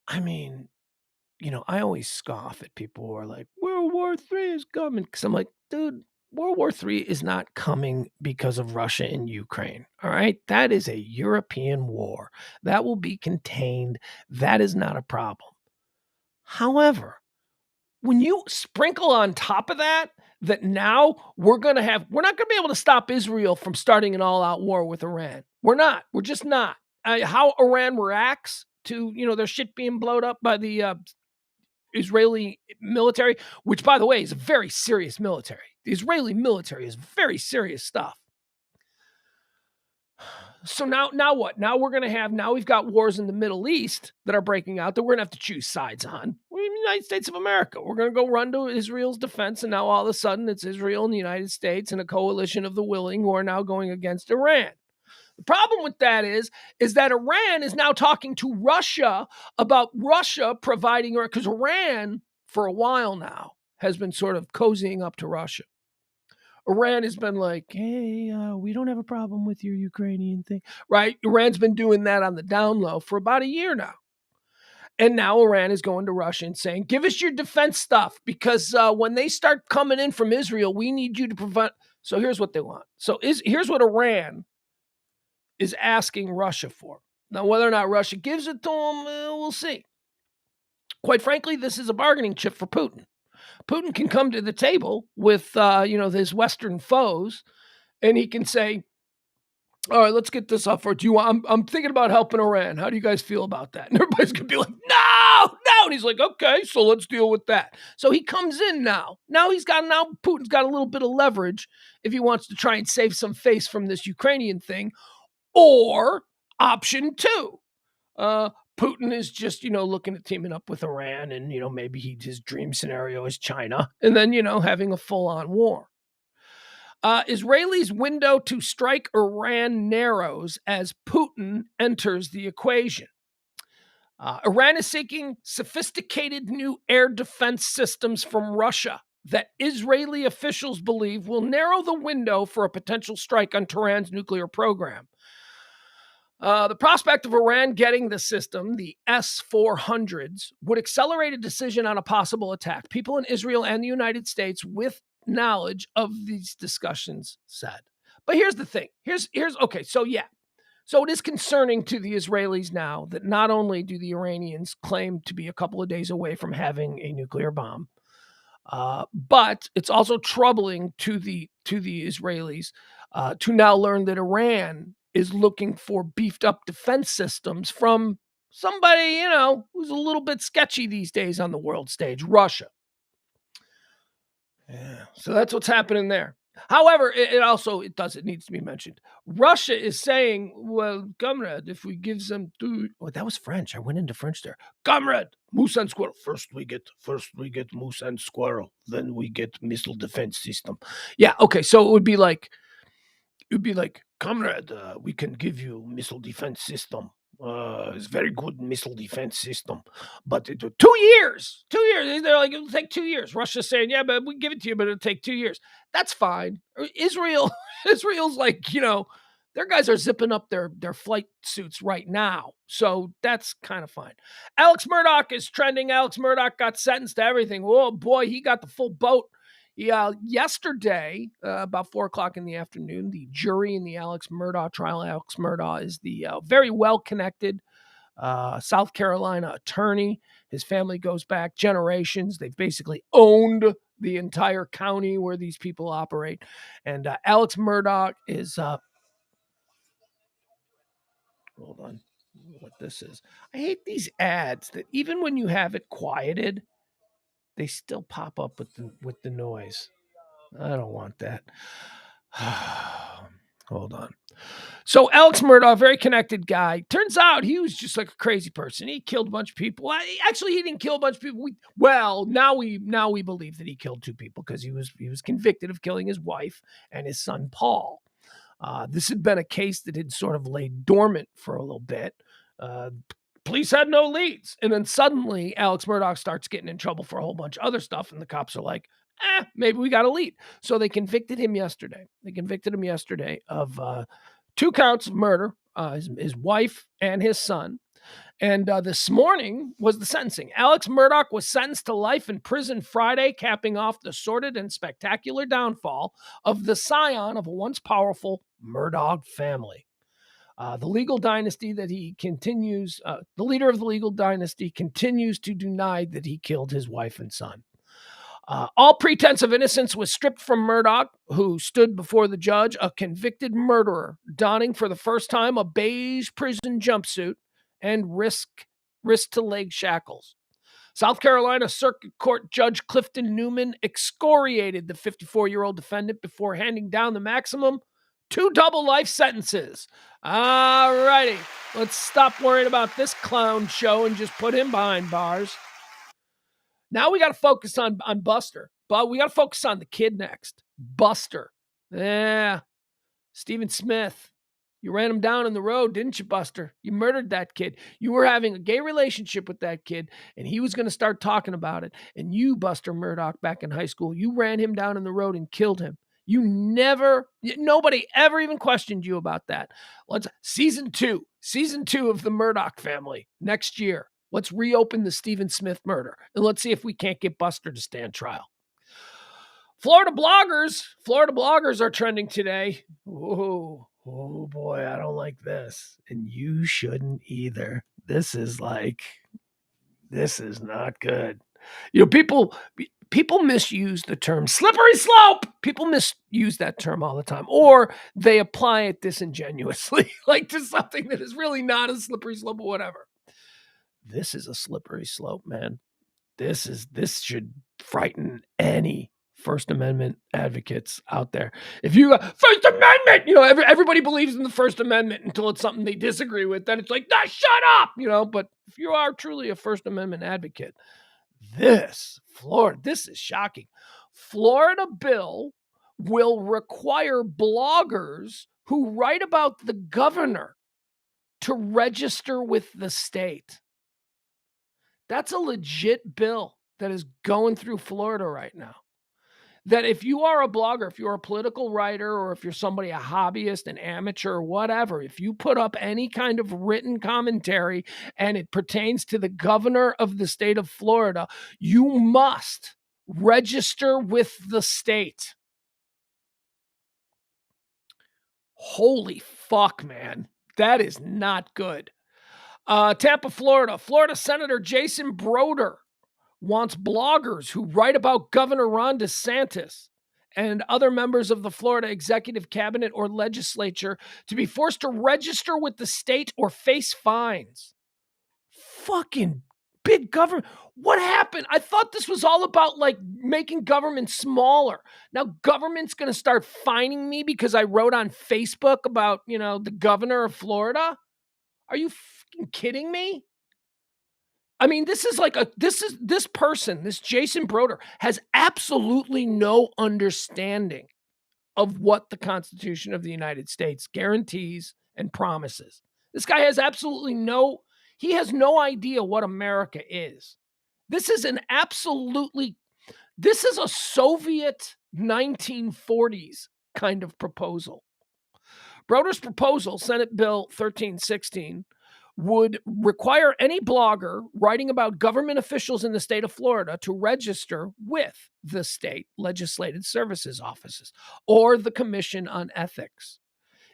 A: I mean, I always scoff at people who are like, World War III is coming. Because I'm like, dude, World War III is not coming because of Russia and Ukraine. All right. That is a European war that will be contained. That is not a problem. However, when you sprinkle on top of that, that now we're not going to be able to stop Israel from starting an all out war with Iran. We're not. We're just not. How Iran reacts to, their shit being blown up by the Israeli military, which, by the way, is a very serious military. The Israeli military is very serious stuff. So now what? Now we've got wars in the Middle East that are breaking out that we're going to have to choose sides on. We're in the United States of America. We're going to go run to Israel's defense, and now all of a sudden it's Israel and the United States and a coalition of the willing who are now going against Iran. The problem with that is that Iran is now talking to Russia about Russia providing, because Iran, for a while now, has been sort of cozying up to Russia. Iran has been like, hey, we don't have a problem with your Ukrainian thing, right? Iran's been doing that on the down low for about a year now. And now Iran is going to Russia and saying, give us your defense stuff, because when they start coming in from Israel, we need you to prevent. So here's what they want. So here's what Iran is asking Russia for. Now, whether or not Russia gives it to them, we'll see. Quite frankly, this is a bargaining chip for Putin. Putin can come to the table with, his Western foes, and he can say, all right, let's get this up for you. I'm thinking about helping Iran. How do you guys feel about that? And everybody's going to be like, no. And he's like, okay, so let's deal with that. So he comes in now. Now Putin's got a little bit of leverage if he wants to try and save some face from this Ukrainian thing. Or option two, Putin is just, looking at teaming up with Iran, and, maybe his dream scenario is China, and then, having a full-on war. Israelis' window to strike Iran narrows as Putin enters the equation. Iran is seeking sophisticated new air defense systems from Russia that Israeli officials believe will narrow the window for a potential strike on Tehran's nuclear program. The prospect of Iran getting the system, the S-400s, would accelerate a decision on a possible attack. People in Israel and the United States with knowledge of these discussions said. But here's the thing. Okay, so yeah. So it is concerning to the Israelis now that not only do the Iranians claim to be a couple of days away from having a nuclear bomb, but it's also troubling to the Israelis to now learn that Iran is looking for beefed up defense systems from somebody, who's a little bit sketchy these days on the world stage, Russia. Yeah. So that's what's happening there. However, it needs to be mentioned. Russia is saying, well, comrade, if we give them that was French. I went into French there. Comrade, moose and squirrel. First we get moose and squirrel. Then we get missile defense system. Yeah. Okay. So it would be like, comrade, we can give you missile defense system. It's very good missile defense system, but 2 years. 2 years. They're like, it'll take 2 years. Russia's saying, yeah, but we give it to you, but it'll take 2 years. That's fine. Israel's like, their guys are zipping up their flight suits right now, so that's kind of fine. Alex Murdaugh is trending. Alex Murdaugh got sentenced to everything. Oh boy, he got the full boat. Yeah, yesterday, about 4:00 in the afternoon, the jury in the Alex Murdaugh trial. Alex Murdaugh is the very well-connected South Carolina attorney. His family goes back generations. They've basically owned the entire county where these people operate. And Alex Murdaugh is... hold on. What this is. I hate these ads that even when you have it quieted, they still pop up with the noise. I don't want that. Hold on. So Alex Murdaugh, very connected guy. Turns out he was just like a crazy person. He killed a bunch of people. Actually, he didn't kill a bunch of people. Now we believe that he killed 2 people because he was convicted of killing his wife and his son Paul. This had been a case that had sort of laid dormant for a little bit. Police had no leads. And then suddenly Alex Murdaugh starts getting in trouble for a whole bunch of other stuff. And the cops are like, maybe we got a lead. So they convicted him yesterday. Of 2 counts of murder, his wife and his son. And this morning was the sentencing. Alex Murdaugh was sentenced to life in prison Friday, capping off the sordid and spectacular downfall of the scion of a once powerful Murdaugh family. The legal dynasty that he continues, the leader of the legal dynasty continues to deny that he killed his wife and son. All pretense of innocence was stripped from Murdaugh, who stood before the judge, a convicted murderer, donning for the first time a beige prison jumpsuit and wrist-to-leg shackles. South Carolina Circuit Court Judge Clifton Newman excoriated the 54-year-old defendant before handing down the maximum 2 double life sentences. All righty, let's stop worrying about this clown show and just put him behind bars. Now we got to focus on Buster, but we got to focus on the kid next. Buster. Yeah. Stephen Smith. You ran him down on the road, didn't you, Buster? You murdered that kid. You were having a gay relationship with that kid, and he was going to start talking about it. And you, Buster Murdaugh, back in high school, you ran him down on the road and killed him. Nobody ever even questioned you about that. Season two of the Murdaugh family next year. Let's reopen the Stephen Smith murder, and let's see if we can't get Buster to stand trial. Florida bloggers are trending today. Oh boy, I don't like this. And you shouldn't either. This is not good. People misuse the term slippery slope. People misuse that term all the time, or they apply it disingenuously, like to something that is really not a slippery slope or whatever. This is a slippery slope, man. This should frighten any First Amendment advocates out there. If you First Amendment, everybody believes in the First Amendment until it's something they disagree with. Then it's like, nah, shut up, But if you are truly a First Amendment advocate, this is shocking. Florida bill will require bloggers who write about the governor to register with the state. That's a legit bill that is going through Florida right now. That if you are a blogger, if you're a political writer, or if you're somebody, a hobbyist, an amateur, whatever, if you put up any kind of written commentary and it pertains to the governor of the state of Florida, you must register with the state. Holy fuck, man. That is not good. Tampa, Florida. Florida Senator Jason Broder wants bloggers who write about Governor Ron DeSantis and other members of the Florida executive cabinet or legislature to be forced to register with the state or face fines. Fucking big government. What happened? I thought this was all about making government smaller. Now government's going to start fining me because I wrote on Facebook about, the governor of Florida. Are you fucking kidding me? I mean, this Jason Broder has absolutely no understanding of what the Constitution of the United States guarantees and promises. This guy has he has no idea what America is. This is a Soviet 1940s kind of proposal. Broder's proposal, Senate Bill 1316, would require any blogger writing about government officials in the state of Florida to register with the state legislative services offices or the Commission on Ethics.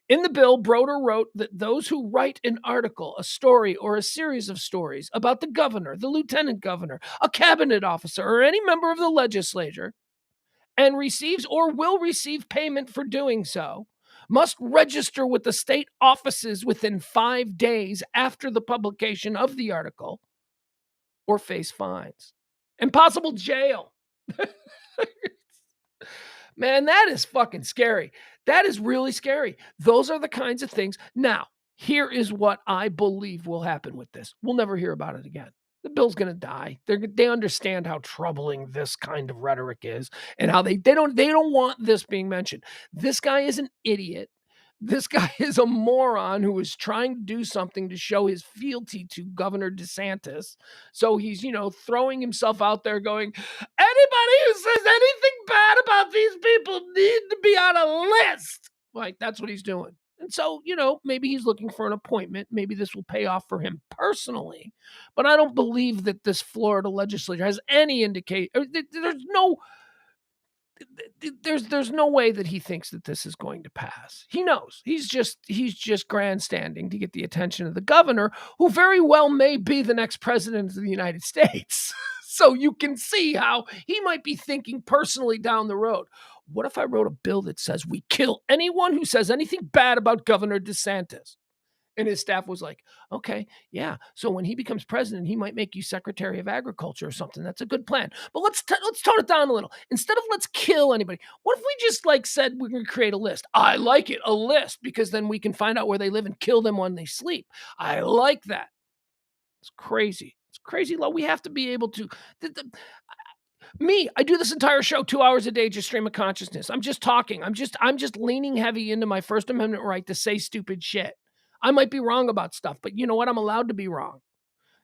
A: In the bill, Broder wrote that those who write an article, a story, or a series of stories about the governor, the lieutenant governor, a cabinet officer, or any member of the legislature, and receives or will receive payment for doing so, must register with the state offices within 5 days after the publication of the article or face fines and possible jail. Man, that is fucking scary. That is really scary. Those are the kinds of things. Now, here is what I believe will happen with this. We'll never hear about it again. The bill's going to die. They understand how troubling this kind of rhetoric is and how they don't want this being mentioned. This guy is an idiot. This guy is a moron who is trying to do something to show his fealty to Governor DeSantis. So he's, throwing himself out there going, anybody who says anything bad about these people need to be on a list. Like, that's what he's doing. And so, maybe he's looking for an appointment. Maybe this will pay off for him personally. But I don't believe that this Florida legislature has any there's no way that he thinks that this is going to pass. He knows. He's just grandstanding to get the attention of the governor, who very well may be the next president of the United States. So you can see how he might be thinking personally down the road. What if I wrote a bill that says we kill anyone who says anything bad about Governor DeSantis? And his staff was like, okay, yeah. So when he becomes president, he might make you Secretary of Agriculture or something. That's a good plan. But let's tone it down a little. Instead of let's kill anybody, what if we just said we're going to create a list? I like it, a list, because then we can find out where they live and kill them when they sleep. I like that. It's crazy. It's crazy law. We have to be able to. I do this entire show 2 hours a day, just stream of consciousness. I'm just talking. I'm just leaning heavy into my First Amendment right to say stupid shit. I might be wrong about stuff, but you know what? I'm allowed to be wrong.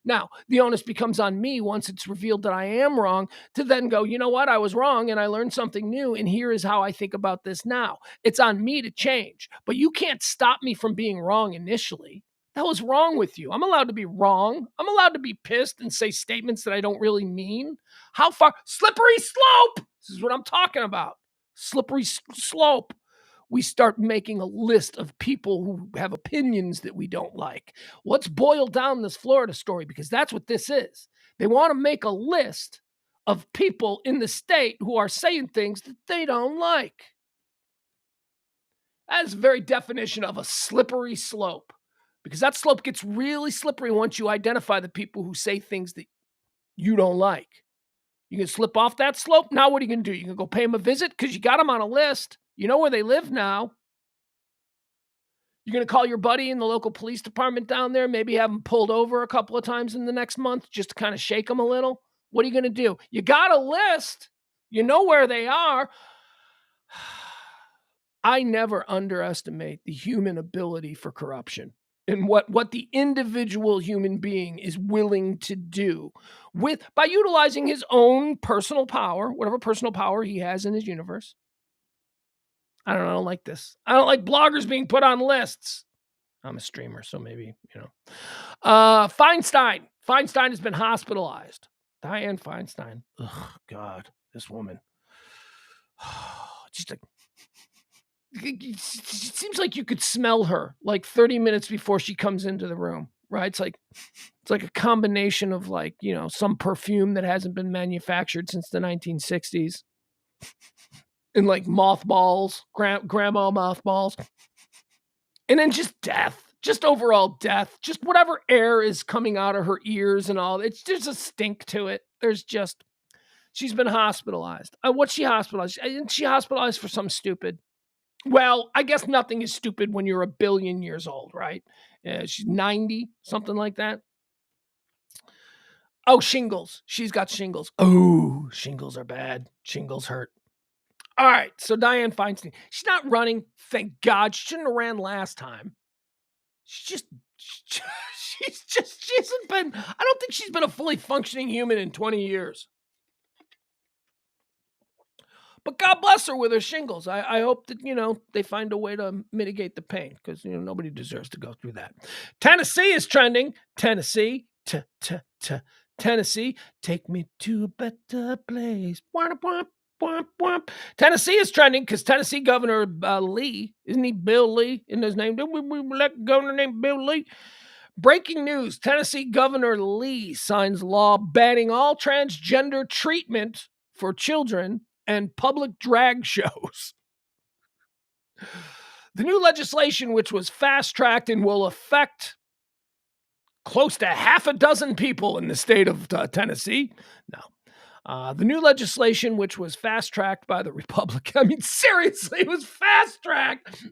A: Now, the onus becomes on me once it's revealed that I am wrong to then go, you know what? I was wrong and I learned something new, and here is how I think about this now. It's on me to change, but you can't stop me from being wrong initially. The hell is wrong with you? I'm allowed to be wrong. I'm allowed to be pissed and say statements that I don't really mean. How far? Slippery slope! This is what I'm talking about. Slippery slope. We start making a list of people who have opinions that we don't like. Let's boil down this Florida story, because that's what this is. They want to make a list of people in the state who are saying things that they don't like. That is the very definition of a slippery slope, because that slope gets really slippery once you identify the people who say things that you don't like. You can slip off that slope. Now what are you going to do? You can go pay them a visit because you got them on a list. You know where they live now. You're going to call your buddy in the local police department down there, maybe have them pulled over a couple of times in the next month just to kind of shake them a little. What are you going to do? You got a list. You know where they are. I never underestimate the human ability for corruption and what the individual human being is willing to do by utilizing his own personal power, whatever personal power he has in his universe. I don't like this. I don't like bloggers being put on lists. I'm a streamer, so maybe, Feinstein. Feinstein has been hospitalized. Dianne Feinstein. Oh, God, this woman. Just it seems like you could smell her 30 minutes before she comes into the room, right? It's like a combination of some perfume that hasn't been manufactured since the 1960s. And mothballs, grandma mothballs. And then just death, just overall death, just whatever air is coming out of her ears and all. There's a stink to it. She's been hospitalized. What's she hospitalized? Isn't she hospitalized for something stupid? Well, I guess nothing is stupid when you're 1 billion years old, right? She's 90, something like that. Oh, shingles. She's got shingles. Oh, shingles are bad. Shingles hurt. All right, so Dianne Feinstein, she's not running. Thank God. She shouldn't have ran last time. She hasn't been, I don't think she's been a fully functioning human in 20 years. But God bless her with her shingles. I hope that, they find a way to mitigate the pain, because, nobody deserves to go through that. Tennessee is trending. Tennessee, Tennessee, take me to a better place. Tennessee is trending because Tennessee Governor Lee, isn't he Bill Lee in his name? Did we elect governor named Bill Lee? Breaking news, Tennessee Governor Lee signs law banning all transgender treatment for children and public drag shows. The new legislation, which was fast-tracked and will affect close to half a dozen people in the state of Tennessee. No. The new legislation, which was fast-tracked by the Republican, I mean, seriously, it was fast-tracked.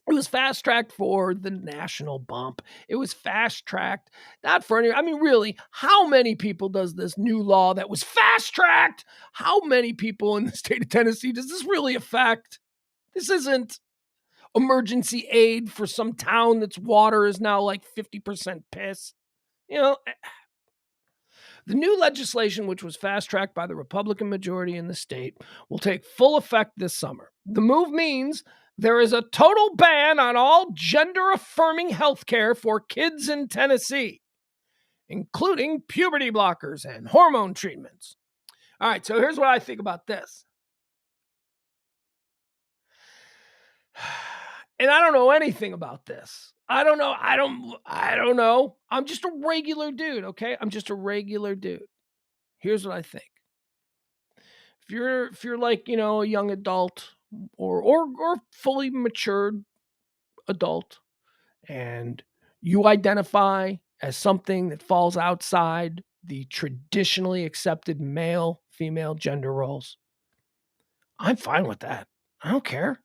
A: It was fast-tracked for the national bump. It was fast-tracked, not for any, I mean, really, how many people does this new law that was fast-tracked, how many people in the state of Tennessee does this really affect? This isn't emergency aid for some town that's water is now 50% piss. The new legislation, which was fast-tracked by the Republican majority in the state, will take full effect this summer. The move means There is a total ban on all gender-affirming healthcare for kids in Tennessee, including puberty blockers and hormone treatments. All right, so here's what I think about this. And I don't know anything about this. I don't know. I'm just a regular dude, okay? I'm just a regular dude. Here's what I think. If you're like, a young adult or fully matured adult, and you identify as something that falls outside the traditionally accepted male female gender roles, I'm fine with that. I don't care.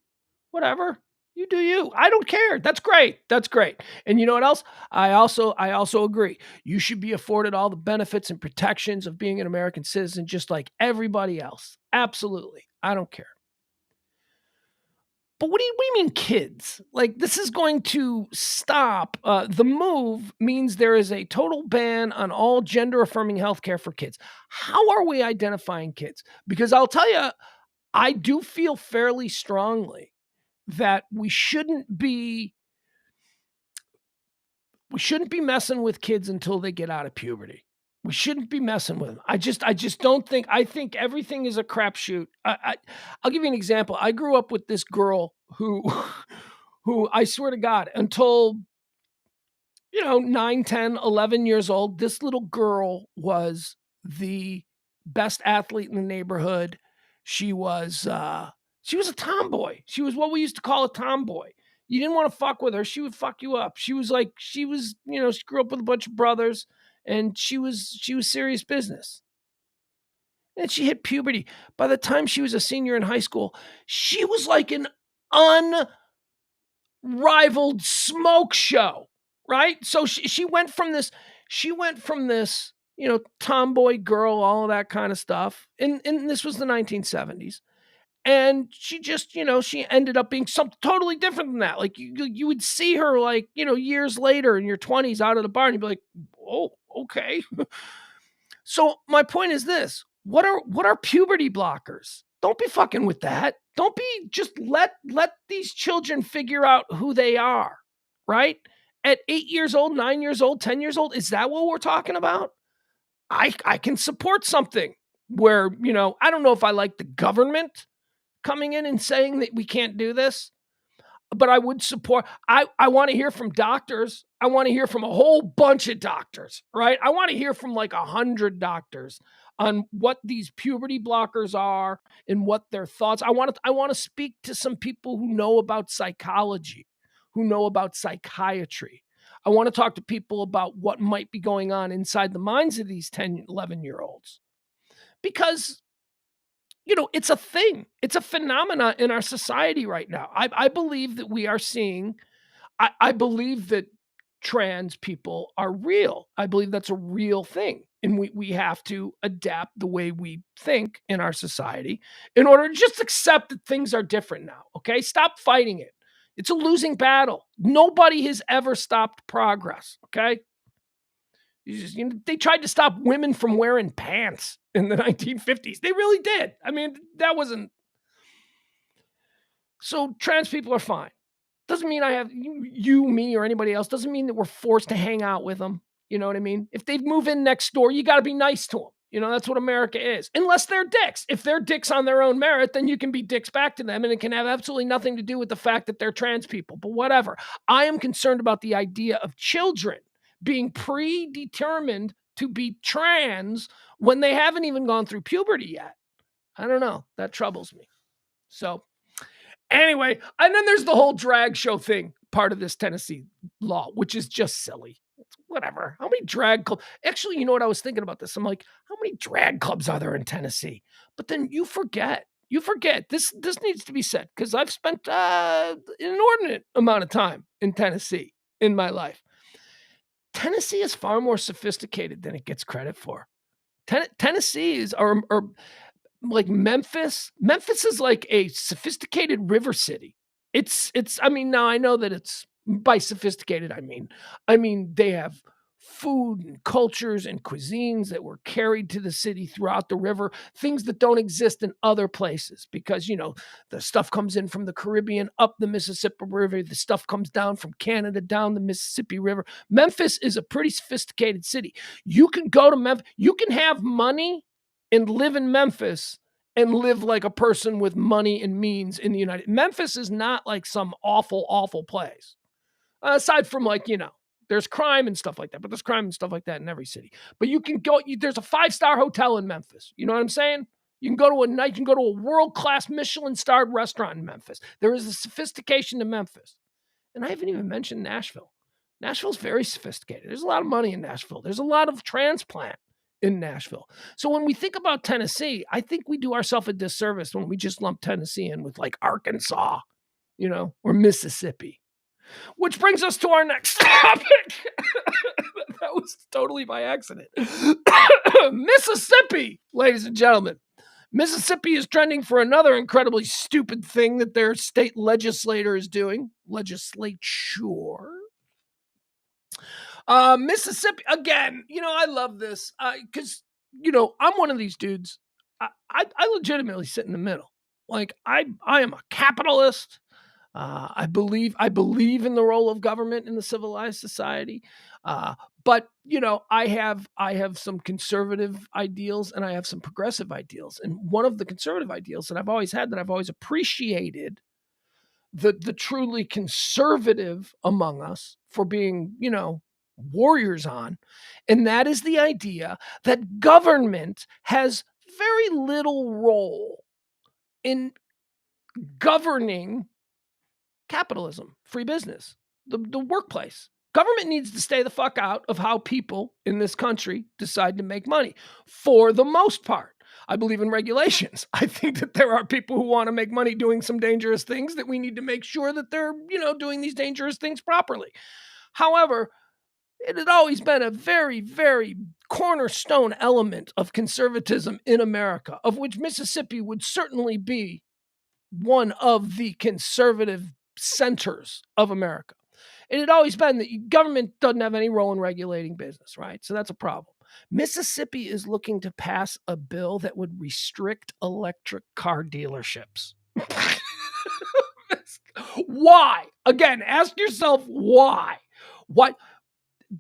A: Whatever. You do you. I don't care. That's great. That's great. And you know what else? I also agree. You should be afforded all the benefits and protections of being an American citizen just like everybody else. Absolutely. I don't care. But what do you mean kids? Like, this is going to stop. The move means there is a total ban on all gender affirming healthcare for kids. How are we identifying kids? Because I'll tell you, I do feel fairly strongly that we shouldn't be messing with kids until they get out of puberty. We shouldn't be messing with them. I just don't think. I think everything is a crapshoot. I'll give you an example. I grew up with this girl who I swear to God, until 9, 10, 11 years old, this little girl was the best athlete in the neighborhood. She was a tomboy. She was what we used to call a tomboy. You didn't want to fuck with her. She would fuck you up. She grew up with a bunch of brothers, and she was serious business. And she hit puberty. By the time she was a senior in high school, she was like an unrivaled smoke show, right? So she went from this, tomboy girl, all of that kind of stuff. And this was the 1970s. And she just, she ended up being something totally different than that. Like you would see her like, years later in your 20s out of the bar, and you'd be like, oh, okay. So my point is this: what are puberty blockers? Don't be fucking with that. Don't be just let these children figure out who they are, right? At 8 years old, 9 years old, 10 years old, is that what we're talking about? I can support something where, I don't know if I like the government coming in and saying that we can't do this, but I would support. I want to hear from doctors. I want to hear from a whole bunch of doctors, right? I want to hear from like 100 doctors on what these puberty blockers are and what their thoughts. I want to speak to some people who know about psychology, who know about psychiatry. I want to talk to people about what might be going on inside the minds of these 10, 11-year-olds. Because it's a thing. It's a phenomena in our society right now. I believe that we are seeing, I believe that trans people are real. I believe that's a real thing. And we have to adapt the way we think in our society in order to just accept that things are different now. Okay? Stop fighting it. It's a losing battle. Nobody has ever stopped progress. Okay? They tried to stop women from wearing pants in the 1950s. They really did. I mean, that wasn't. So trans people are fine. Doesn't mean I have you, me, or anybody else. Doesn't mean that we're forced to hang out with them. You know what I mean? If they move in next door, you got to be nice to them. That's what America is. Unless they're dicks. If they're dicks on their own merit, then you can be dicks back to them, and it can have absolutely nothing to do with the fact that they're trans people. But whatever. I am concerned about the idea of children being predetermined to be trans when they haven't even gone through puberty yet. I don't know. That troubles me. So anyway, and then there's the whole drag show thing, part of this Tennessee law, which is just silly. It's whatever. How many drag clubs? Actually, you know what? I was thinking about this. I'm like, how many drag clubs are there in Tennessee? But then you forget. This needs to be said, because I've spent an inordinate amount of time in Tennessee in my life. Tennessee is far more sophisticated than it gets credit for. Tennessee are like Memphis. Memphis is like a sophisticated river city. It's. I mean, now I know that it's by sophisticated. I mean they have food and cultures and cuisines that were carried to the city throughout the river, things that don't exist in other places because, the stuff comes in from the Caribbean up the Mississippi River, the stuff comes down from Canada down the Mississippi River. Memphis is a pretty sophisticated city. You can go to Memphis, you can have money and live in Memphis and live like a person with money and means in the United. Memphis is not like some awful, awful place. Aside from there's crime and stuff like that, but there's crime and stuff like that in every city. But you can go, there's a 5-star hotel in Memphis. You know what I'm saying? You can go to you can go to a world-class Michelin-starred restaurant in Memphis. There is a sophistication to Memphis. And I haven't even mentioned Nashville. Nashville's very sophisticated. There's a lot of money in Nashville. There's a lot of transplant in Nashville. So when we think about Tennessee, I think we do ourselves a disservice when we just lump Tennessee in with like Arkansas, or Mississippi. Which brings us to our next topic. That was totally by accident. Mississippi, ladies and gentlemen. Mississippi is trending for another incredibly stupid thing that their state legislature is doing. Mississippi, again, I love this because, I'm one of these dudes. I legitimately sit in the middle. Like, I am a capitalist. I believe in the role of government in the civilized society. But I have some conservative ideals and I have some progressive ideals. And one of the conservative ideals that I've always had, that I've always appreciated the truly conservative among us for being, warriors on. And that is the idea that government has very little role in governing capitalism, free business, the workplace. Government needs to stay the fuck out of how people in this country decide to make money, for the most part. I believe in regulations. I think that there are people who want to make money doing some dangerous things that we need to make sure that they're, doing these dangerous things properly. However, it had always been a very, very cornerstone element of conservatism in America, of which Mississippi would certainly be one of the conservative centers of America. It had always been that government doesn't have any role in regulating business, right? So that's a problem. Mississippi is looking to pass a bill that would restrict electric car dealerships. Why? Again, ask yourself why. What?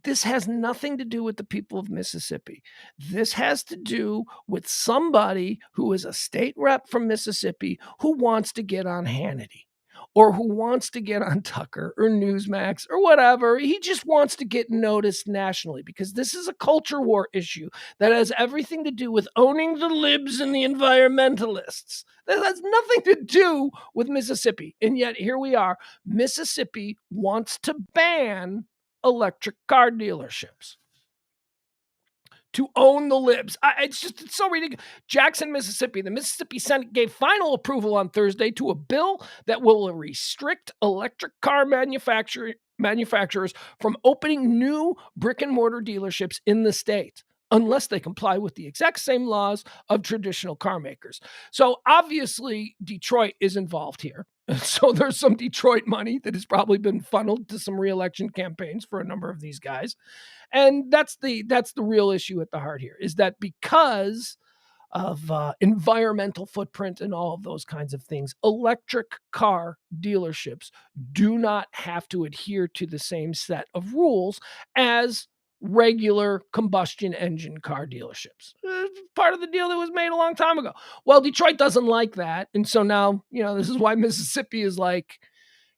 A: This has nothing to do with the people of Mississippi. This has to do with somebody who is a state rep from Mississippi who wants to get on Hannity or who wants to get on Tucker or Newsmax or whatever. He just wants to get noticed nationally because this is a culture war issue that has everything to do with owning the libs and the environmentalists. That has nothing to do with Mississippi. And yet here we are. Mississippi wants to ban electric car dealerships to own the libs. It's so ridiculous. Jackson, Mississippi. The Mississippi Senate gave final approval on Thursday to a bill that will restrict electric car manufacturers from opening new brick and mortar dealerships in the state unless they comply with the exact same laws of traditional car makers. So obviously Detroit is involved here. So there's some Detroit money that has probably been funneled to some re-election campaigns for a number of these guys. And that's the real issue at the heart here, is that because of environmental footprint and all of those kinds of things, electric car dealerships do not have to adhere to the same set of rules as regular combustion engine car dealerships. Part of the deal that was made a long time ago. Well, Detroit doesn't like that. And so now, this is why Mississippi is like,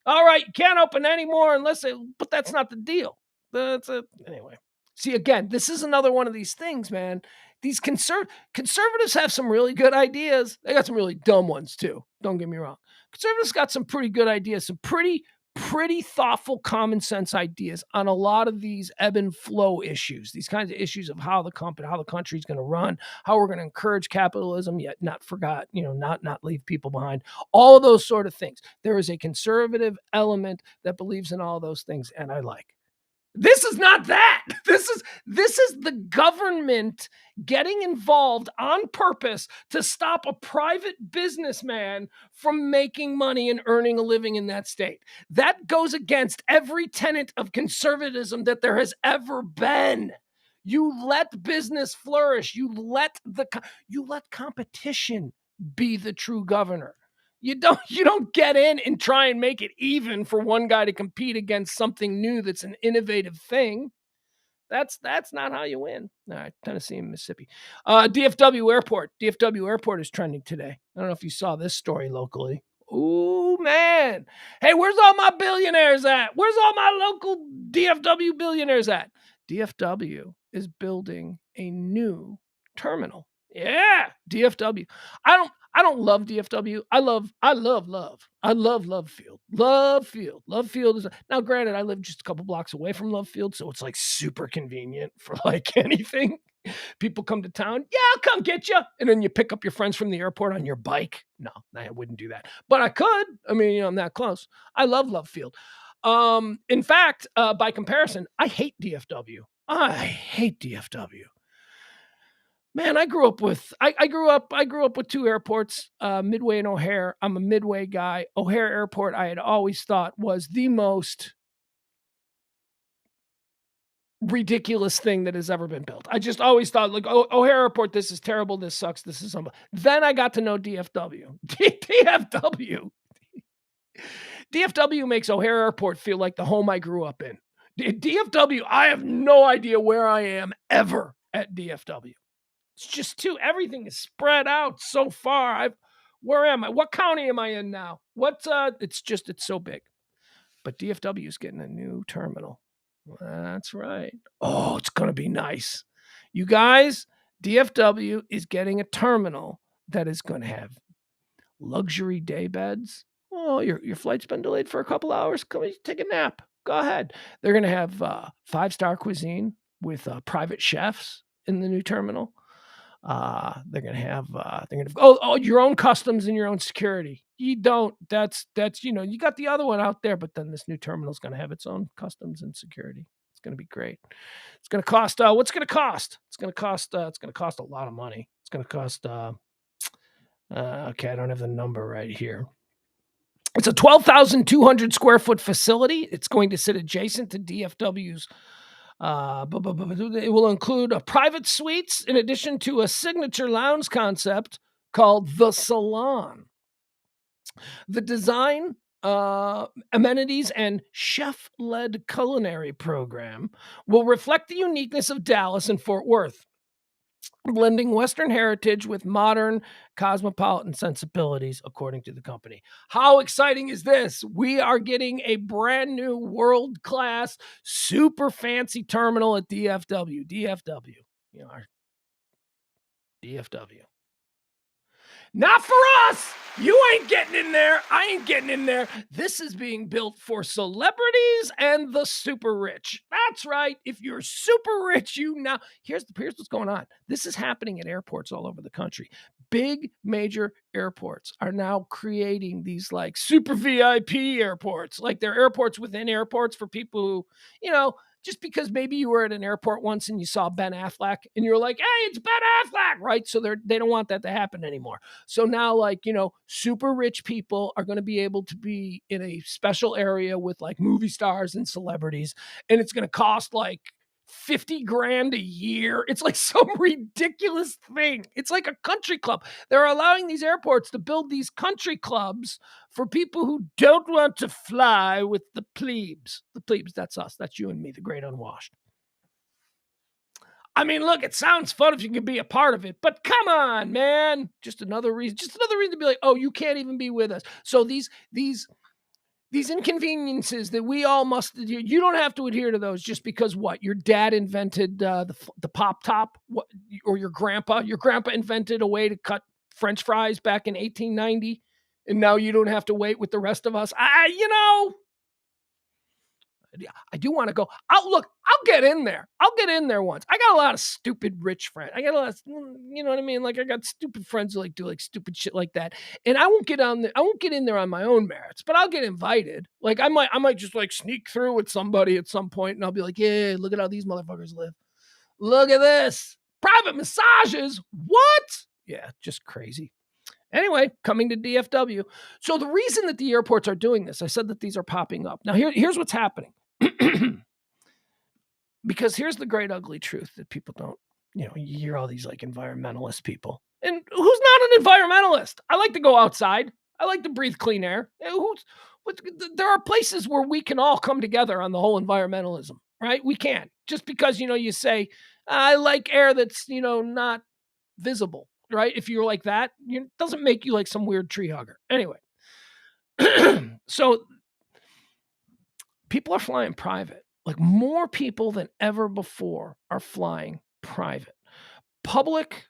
A: all right, you can't open anymore but that's not the deal. Anyway. See, again, this is another one of these things, man. These conservatives have some really good ideas. They got some really dumb ones too. Don't get me wrong. Conservatives got some pretty good ideas, some pretty thoughtful, common sense ideas on a lot of these ebb and flow issues, these kinds of issues of how the country is going to run, how we're going to encourage capitalism, yet not leave people behind, all of those sort of things. There is a conservative element that believes in all those things, and I like. This is not that. This is the government getting involved on purpose to stop a private businessman from making money and earning a living in that state. That goes against every tenet of conservatism that there has ever been. You let business flourish. You let competition be the true governor. You don't get in and try and make it even for one guy to compete against something new that's an innovative thing. That's not how you win. All right, Tennessee and Mississippi. DFW Airport. DFW Airport is trending today. I don't know if you saw this story locally. Ooh, man. Hey, where's all my billionaires at? Where's all my local DFW billionaires at? DFW is building a new terminal. Yeah, DFW. I don't love DFW. I love. I love Love Field. Love Field. Love Field is now granted, I live just a couple blocks away from Love Field, so it's like super convenient for like anything. People come to town. Yeah, I'll come get you. And then you pick up your friends from the airport on your bike. No, I wouldn't do that. But I could. I mean, I'm that close. I love Love Field. In fact, by comparison, I hate DFW. I hate DFW. Man, I grew up with two airports, Midway and O'Hare. I'm a Midway guy. O'Hare Airport, I had always thought was the most ridiculous thing that has ever been built. I just always thought, like, O'Hare Airport, this is terrible. This sucks. This is something. Then I got to know DFW. DFW. DFW makes O'Hare Airport feel like the home I grew up in. DFW, I have no idea where I am ever at DFW. It's just everything is spread out so far. Where am I? What county am I in now? It's so big. But DFW is getting a new terminal. That's right. Oh, it's going to be nice. You guys, DFW is getting a terminal that is going to have luxury day beds. Oh, your flight's been delayed for a couple hours. Come take a nap. Go ahead. They're going to have 5-star cuisine with private chefs in the new terminal. They're gonna have your own customs and your own security. You don't. That's you got the other one out there, but then this new terminal is gonna have its own customs and security. It's gonna be great. It's gonna cost. What's it gonna cost? It's gonna cost. It's gonna cost a lot of money. It's gonna cost. Okay, I don't have the number right here. It's a 12,200 square foot facility. It's going to sit adjacent to DFW's. It will include a private suites in addition to a signature lounge concept called the Salon. The design, amenities, and chef-led culinary program will reflect the uniqueness of Dallas and Fort Worth, blending Western heritage with modern cosmopolitan sensibilities, according to the company. How exciting is this? We are getting a brand new world-class, super fancy terminal at DFW. DFW. Our DFW. Not for us. You ain't getting in there. I ain't getting in there. This is being built for celebrities and the super rich. That's right. If you're super rich, here's what's going on. This is happening at airports all over the country. Big major airports are now creating these like super VIP airports. Like they're airports within airports for people who, just because maybe you were at an airport once and you saw Ben Affleck and you're like, hey, it's Ben Affleck, right? So they don't want that to happen anymore. So now, super rich people are going to be able to be in a special area with like movie stars and celebrities, and it's going to cost like 50 grand a year. It's like some ridiculous thing. It's like a country club. They're allowing these airports to build these country clubs for people who don't want to fly with the plebes. The plebes, that's us. That's you and me, the great unwashed. I mean, look, it sounds fun if you can be a part of it, but come on, man. Just another reason to be like, oh, you can't even be with us. So these inconveniences that we all must adhere, you don't have to adhere to those just because your dad invented the pop top, or your grandpa invented a way to cut French fries back in 1890, and now you don't have to wait with the rest of us. I do want to go. I'll get in there. I'll get in there once. I got a lot of stupid rich friends. I got a lot of, you know what I mean? Like I got stupid friends who like do like stupid shit like that. And I won't get on there. I won't get in there on my own merits, but I'll get invited. Like I might just like sneak through with somebody at some point and I'll be like, yeah, look at how these motherfuckers live. Look at this. Private massages. What? Yeah, just crazy. Anyway, coming to DFW. So the reason that the airports are doing this, I said that these are popping up. Now here's what's happening. Because here's the great ugly truth that people don't, you hear all these like environmentalist people. And who's not an environmentalist? I like to go outside. I like to breathe clean air. There are places where we can all come together on the whole environmentalism, right? We can. Just because, you say, I like air that's, not visible, right? If you're like that, it doesn't make you like some weird tree hugger. Anyway, so people are flying private. Like more people than ever before are flying private. Public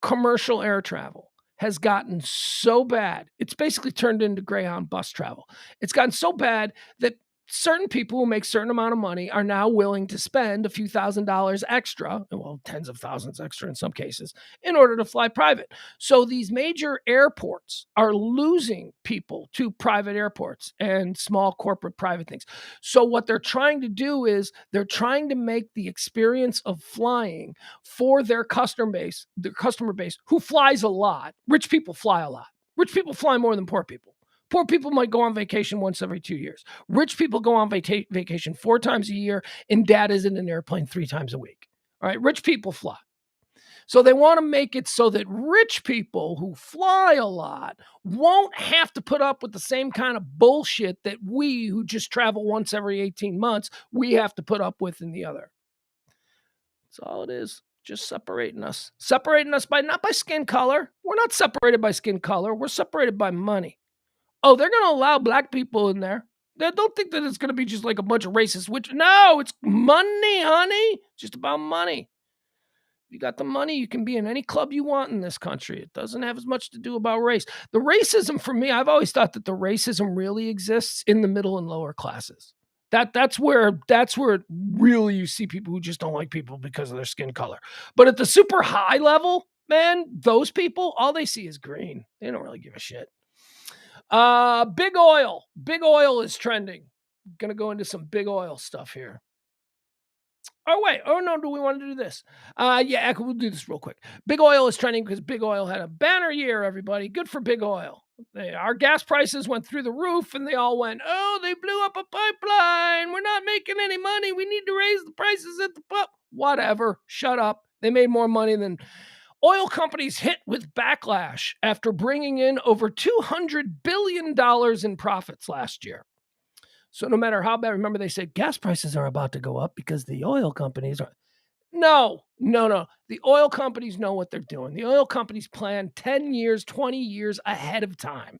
A: commercial air travel has gotten so bad. It's basically turned into Greyhound bus travel. It's gotten so bad that certain people who make certain amount of money are now willing to spend a few $1,000s extra, well, tens of thousands extra in some cases, in order to fly private. So these major airports are losing people to private airports and small corporate private things. So what they're trying to do is they're trying to make the experience of flying for their customer base who flies a lot. Rich people fly a lot. Rich people fly more than poor people. Poor people might go on vacation once every 2 years. Rich people go on vacation 4 times a year, and dad is in an airplane 3 times a week. All right, rich people fly. So they want to make it so that rich people who fly a lot won't have to put up with the same kind of bullshit that we who just travel once every 18 months, we have to put up with in the other. That's all it is. Just separating us by not by skin color. We're not separated by skin color. We're separated by money. Oh, they're going to allow black people in there. They don't think that it's going to be just like a bunch of racist no, it's money, honey. It's just about money. If you got the money, you can be in any club you want in this country. It doesn't have as much to do about race. The racism for me, I've always thought that the racism really exists in the middle and lower classes. That's where really you see people who just don't like people because of their skin color. But at the super high level, man, those people, all they see is green. They don't really give a shit. Big oil. Big oil is trending. Gonna go into some big oil stuff here. Oh, wait. Oh, no. Do we want to do this? Yeah, we'll do this real quick. Big oil is trending because Big Oil had a banner year, everybody. Good for Big Oil. Our gas prices went through the roof and they all went, oh, they blew up a pipeline. We're not making any money. We need to raise the prices at the pump. Whatever. Shut up. They made more money than... Oil companies hit with backlash after bringing in over $200 billion in profits last year. So no matter how bad, remember they said gas prices are about to go up because the oil companies are... No. The oil companies know what they're doing. The oil companies plan 10 years, 20 years ahead of time.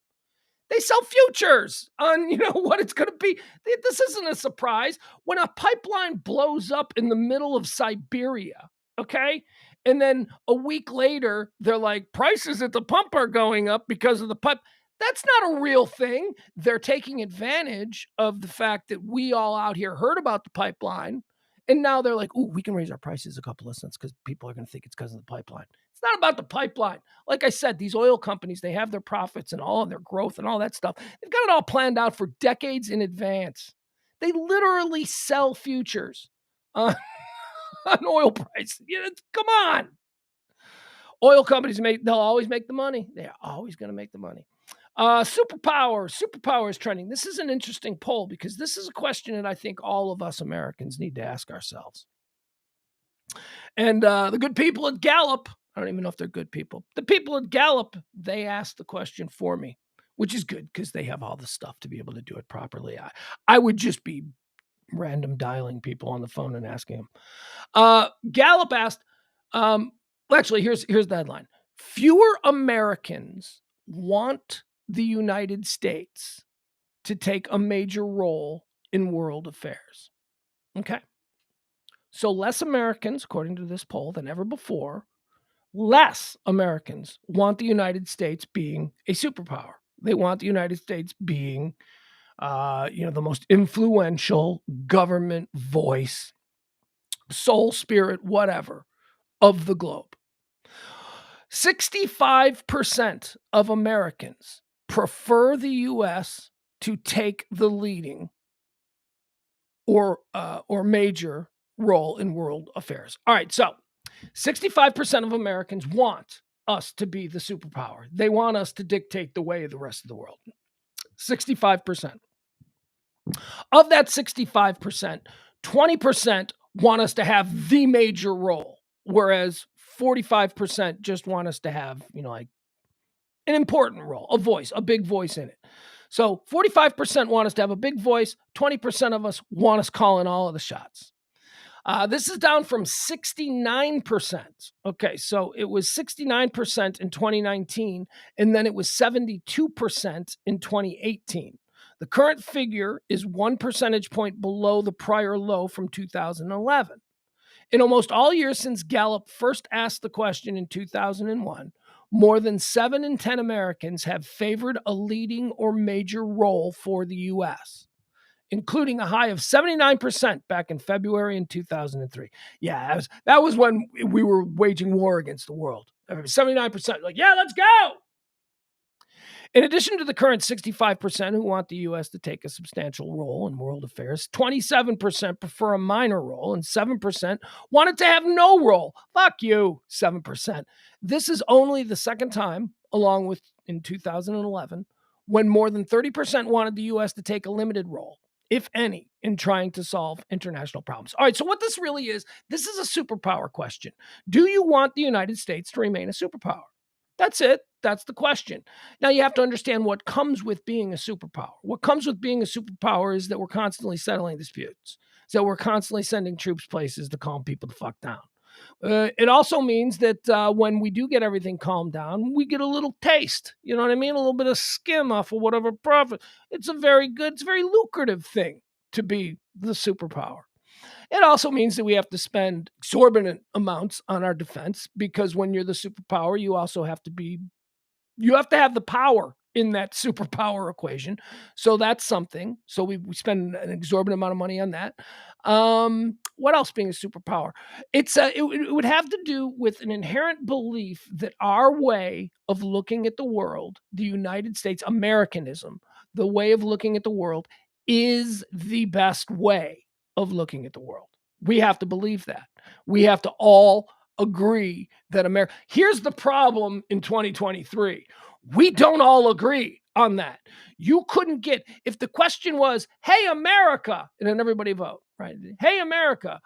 A: They sell futures on, what it's going to be. This isn't a surprise. When a pipeline blows up in the middle of Siberia, okay? And then a week later, they're like, prices at the pump are going up because of the pipe. That's not a real thing. They're taking advantage of the fact that we all out here heard about the pipeline. And now they're like, ooh, we can raise our prices a couple of cents because people are going to think it's because of the pipeline. It's not about the pipeline. Like I said, these oil companies, they have their profits and all of their growth and all that stuff. They've got it all planned out for decades in advance. They literally sell futures on oil price. Come on. Oil companies they'll always make the money. They're always going to make the money. Superpower is trending. This is an interesting poll because this is a question that I think all of us Americans need to ask ourselves. And the good people at Gallup, I don't even know if they're good people. The people at Gallup, they asked the question for me, which is good because they have all the stuff to be able to do it properly. I would just be random dialing people on the phone and asking them. Gallup asked, actually, here's the headline. Fewer Americans want the United States to take a major role in world affairs. Okay. So less Americans, according to this poll, than ever before, less Americans want the United States being a superpower. They want the United States being the most influential government voice, soul, spirit, whatever, of the globe. 65% of Americans prefer the U.S. to take the leading or major role in world affairs. All right, so 65% of Americans want us to be the superpower. They want us to dictate the way of the rest of the world. 65%. Of that 65%, 20% want us to have the major role, whereas 45% just want us to have, like an important role, a voice, a big voice in it. So 45% want us to have a big voice. 20% of us want us calling all of the shots. This is down from 69%. Okay, so it was 69% in 2019, and then it was 72% in 2018. The current figure is 1 percentage point below the prior low from 2011. In almost all years since Gallup first asked the question in 2001, more than 7 in 10 Americans have favored a leading or major role for the U.S., including a high of 79% back in February in 2003. Yeah, that was when we were waging war against the world. 79%, like, yeah, let's go. In addition to the current 65% who want the U.S. to take a substantial role in world affairs, 27% prefer a minor role, and 7% want it to have no role. Fuck you, 7%. This is only the second time, along with in 2011, when more than 30% wanted the U.S. to take a limited role, if any, in trying to solve international problems. All right, so what this really is, this is a superpower question. Do you want the United States to remain a superpower? That's it. That's the question. Now, you have to understand what comes with being a superpower. What comes with being a superpower is that we're constantly settling disputes, that we're constantly sending troops places to calm people the fuck down. It also means that when we do get everything calmed down, we get a little taste. You know what I mean? A little bit of skim off of whatever profit. It's a very lucrative thing to be the superpower. It also means that we have to spend exorbitant amounts on our defense, because when you're the superpower, you also have to have the power in that superpower equation. So that's something. So we spend an exorbitant amount of money on that. What else being a superpower? It would have to do with an inherent belief that our way of looking at the world, the United States, Americanism, the way of looking at the world is the best way of looking at the world. We have to believe that. We have to all agree that America. Here's the problem in 2023. We don't all agree on that. You couldn't get, if the question was, hey, America, and then everybody vote, right? Hey, America,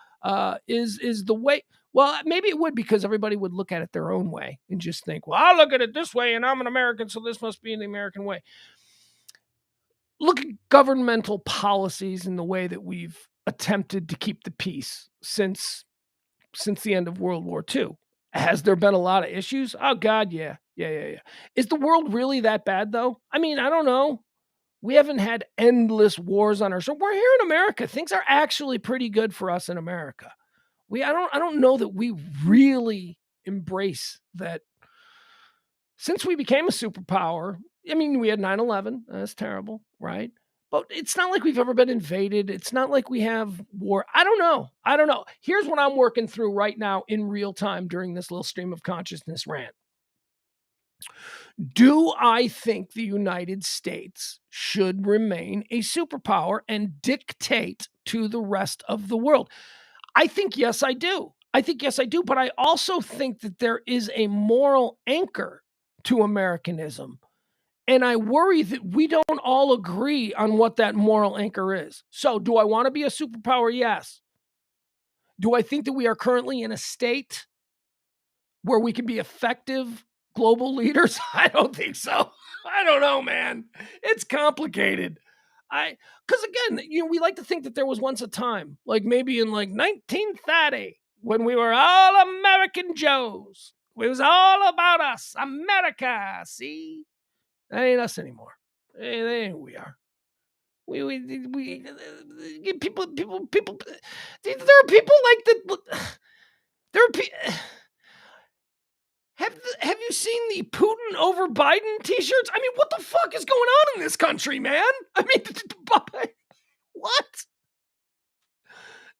A: is the way. Well, maybe it would, because everybody would look at it their own way and just think, well, I look at it this way and I'm an American, so this must be the American way. Look at governmental policies and the way that we've attempted to keep the peace since the end of World War II. Has there been a lot of issues? Oh, God, yeah. Is the world really that bad, though? I mean, I don't know. We haven't had endless wars on our shore. We're here in America. Things are actually pretty good for us in America. I don't know that we really embrace that. Since we became a superpower, I mean, we had 9/11. That's terrible, right? But it's not like we've ever been invaded. It's not like we have war. I don't know. Here's what I'm working through right now in real time during this little stream of consciousness rant. Do I think the United States should remain a superpower and dictate to the rest of the world? I think yes, I do. But I also think that there is a moral anchor to Americanism. And I worry that we don't all agree on what that moral anchor is. So, do I want to be a superpower? Yes. Do I think that we are currently in a state where we can be effective global leaders? I don't think so. I don't know, man. It's complicated. Because again, we like to think that there was once a time, like maybe in like 1930, when we were all American Joes. It was all about us, America. See? That ain't us anymore. That ain't who we are. We people. There are people like that. There are people. Have you seen the Putin over Biden t-shirts? I mean, what the fuck is going on in this country, man? I mean, what?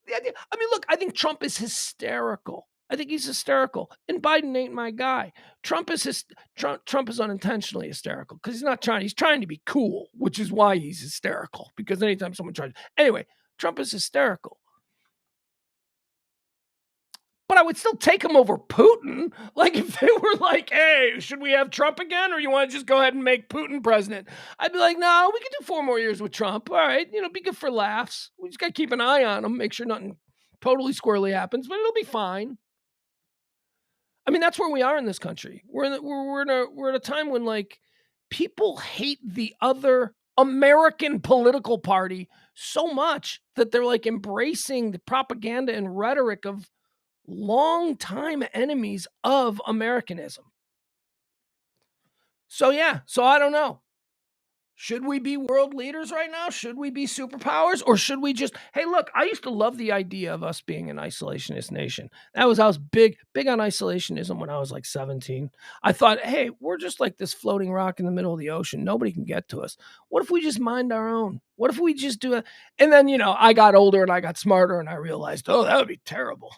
A: The idea. I mean, look, I think Trump is hysterical. I think he's hysterical, and Biden ain't my guy. Trump is unintentionally hysterical because he's not trying. He's trying to be cool, which is why he's hysterical. Because anytime someone tries, anyway, Trump is hysterical. But I would still take him over Putin. Like if they were like, "Hey, should we have Trump again, or you want to just go ahead and make Putin president?" I'd be like, "No, we can do 4 more years with Trump. All right, be good for laughs. We just got to keep an eye on him, make sure nothing totally squirrely happens, but it'll be fine." I mean, that's where we are in this country. We're in a time when like people hate the other American political party so much that they're like embracing the propaganda and rhetoric of longtime enemies of Americanism. So I don't know. Should we be world leaders right now? Should we be superpowers? Or should we just, hey, look, I used to love the idea of us being an isolationist nation. I was big on isolationism when I was like 17. I thought, hey, we're just like this floating rock in the middle of the ocean. Nobody can get to us. What if we just mind our own? What if we just do it? And then, I got older and I got smarter and I realized, oh, that would be terrible.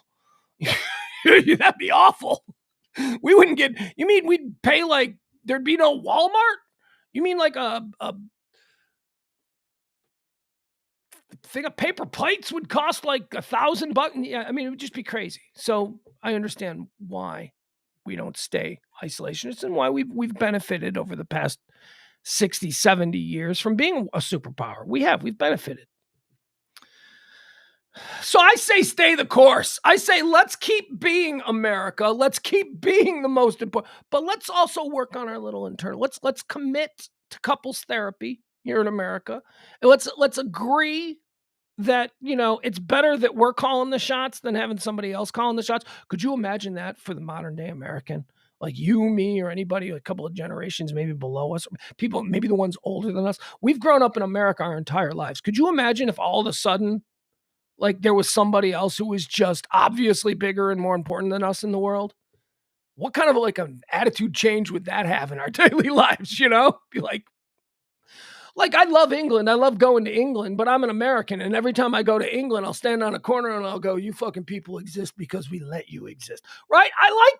A: That'd be awful. We wouldn't get, you mean we'd pay like, there'd be no Walmart? You mean like a thing of paper plates would cost like $1,000? Yeah, I mean, it would just be crazy. So I understand why we don't stay isolationists and why we've benefited over the past 60, 70 years from being a superpower. We've benefited. So I say stay the course. I say let's keep being America. Let's keep being the most important. But let's also work on our little internal. Let's commit to couples therapy here in America. And let's agree that, it's better that we're calling the shots than having somebody else calling the shots. Could you imagine that for the modern day American? Like you, me, or anybody a couple of generations maybe below us, people, maybe the ones older than us. We've grown up in America our entire lives. Could you imagine if all of a sudden like there was somebody else who was just obviously bigger and more important than us in the world? What kind of like an attitude change would that have in our daily lives? Be like I love England. I love going to England, but I'm an American. And every time I go to England, I'll stand on a corner and I'll go, you fucking people exist because we let you exist. Right? I like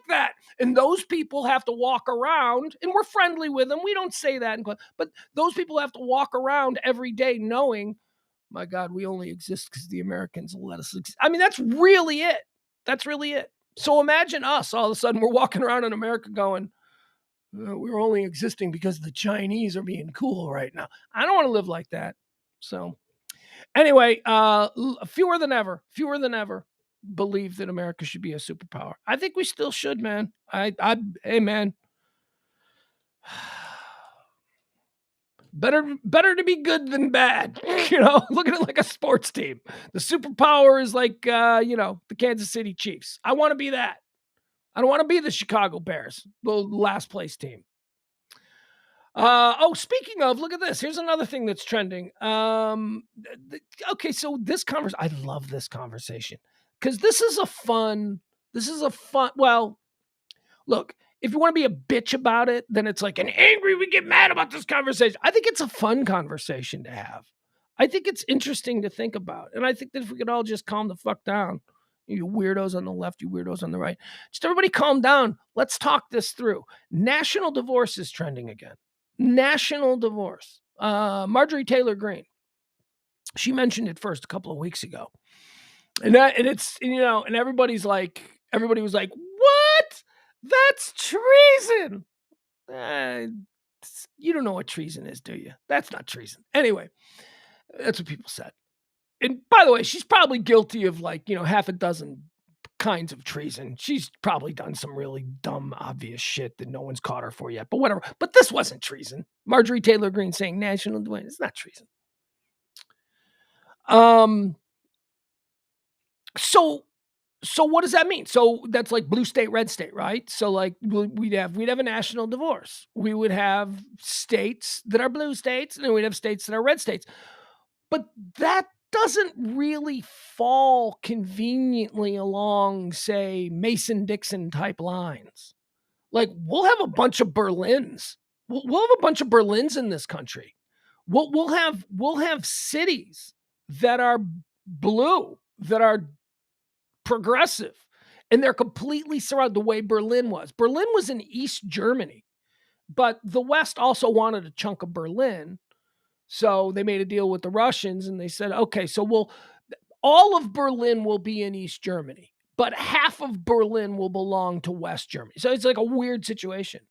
A: that. And those people have to walk around, and we're friendly with them. We don't say that, but those people have to walk around every day knowing, my God, we only exist because the Americans let us exist. I mean, that's really it. So imagine us, all of a sudden, we're walking around in America going, we're only existing because the Chinese are being cool right now. I don't want to live like that. So anyway, fewer than ever believe that America should be a superpower. I think we still should, man. Hey, man. Better to be good than bad. Look at it like a sports team. The superpower is like, the Kansas City Chiefs. I want to be that. I don't want to be the Chicago Bears, the last place team. Speaking of, look at this. Here's another thing that's trending. Okay, so this conversation, I love this conversation because this is a fun, well, look, if you want to be a bitch about it, then it's like an angry, we get mad about this conversation. I think it's a fun conversation to have. I think it's interesting to think about. And I think that if we could all just calm the fuck down, you weirdos on the left, you weirdos on the right, just everybody calm down. Let's talk this through. National divorce is trending again. National divorce. Marjorie Taylor Greene, she mentioned it first a couple of weeks ago. And it's, and everybody was like, what? That's treason. You don't know what treason is, do you? That's not treason. Anyway, that's what people said. And by the way, she's probably guilty of like, half a dozen kinds of treason. She's probably done some really dumb, obvious shit that no one's caught her for yet, but whatever. But this wasn't treason. Marjorie Taylor Greene saying national divorce, it's not treason. So what does that mean? So that's like blue state, red state, right? So like we'd have a national divorce. We would have states that are blue states, and then we'd have states that are red states. But that doesn't really fall conveniently along, say, Mason-Dixon type lines. Like, we'll have a bunch of Berlins. We'll have a bunch of Berlins in this country. We'll have cities that are blue, that are progressive, and they're completely surrounded the way Berlin was. Berlin was in East Germany, but the West also wanted a chunk of Berlin. So they made a deal with the Russians and they said, okay, so all of Berlin will be in East Germany, but half of Berlin will belong to West Germany. So it's like a weird situation.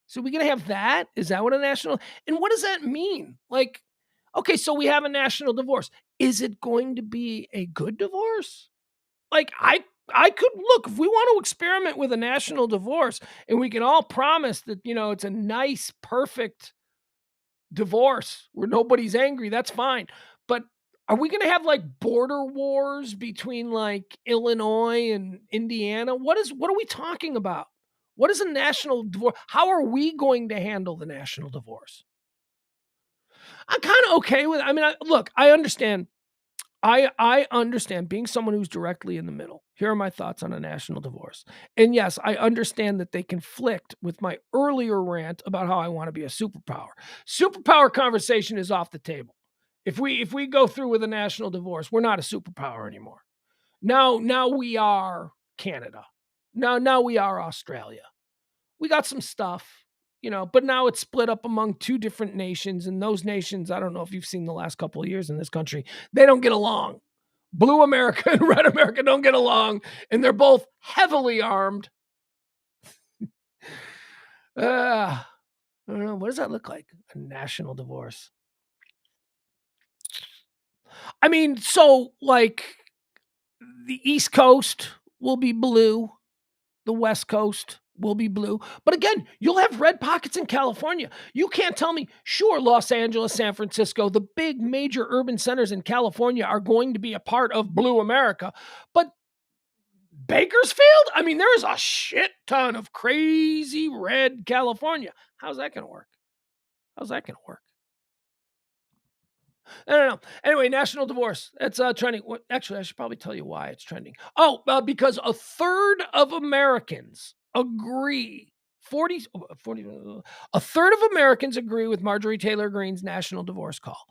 A: So we're going to have that? Is that what a national? And what does that mean? Like, okay, so we have a national divorce. Is it going to be a good divorce? Like, I could look, if we want to experiment with a national divorce and we can all promise that, it's a nice, perfect divorce where nobody's angry, that's fine. But are we going to have like border wars between like Illinois and Indiana? What are we talking about? What is a national divorce? How are we going to handle the national divorce? I'm kind of okay with it. I mean, look, I understand. I understand being someone who's directly in the middle. Here are my thoughts on a national divorce. And yes, I understand that they conflict with my earlier rant about how I want to be a superpower. Superpower conversation is off the table. If we go through with a national divorce, we're not a superpower anymore. Now we are Canada. Now we are Australia. We got some stuff, but now it's split up among two different nations. And those nations, I don't know if you've seen the last couple of years in this country, they don't get along. Blue America and red America don't get along, and they're both heavily armed. I don't know. What does that look like? A national divorce. I mean, so like the East Coast will be blue. The West Coast will be blue. But again, you'll have red pockets in California. You can't tell me, sure, Los Angeles, San Francisco, the big major urban centers in California are going to be a part of blue America. But Bakersfield? I mean, there's a shit ton of crazy red California. How's that going to work? I don't know. Anyway, national divorce. It's trending. Actually, I should probably tell you why it's trending. Oh, because a third of Americans agree. A third of Americans agree with Marjorie Taylor Greene's national divorce call.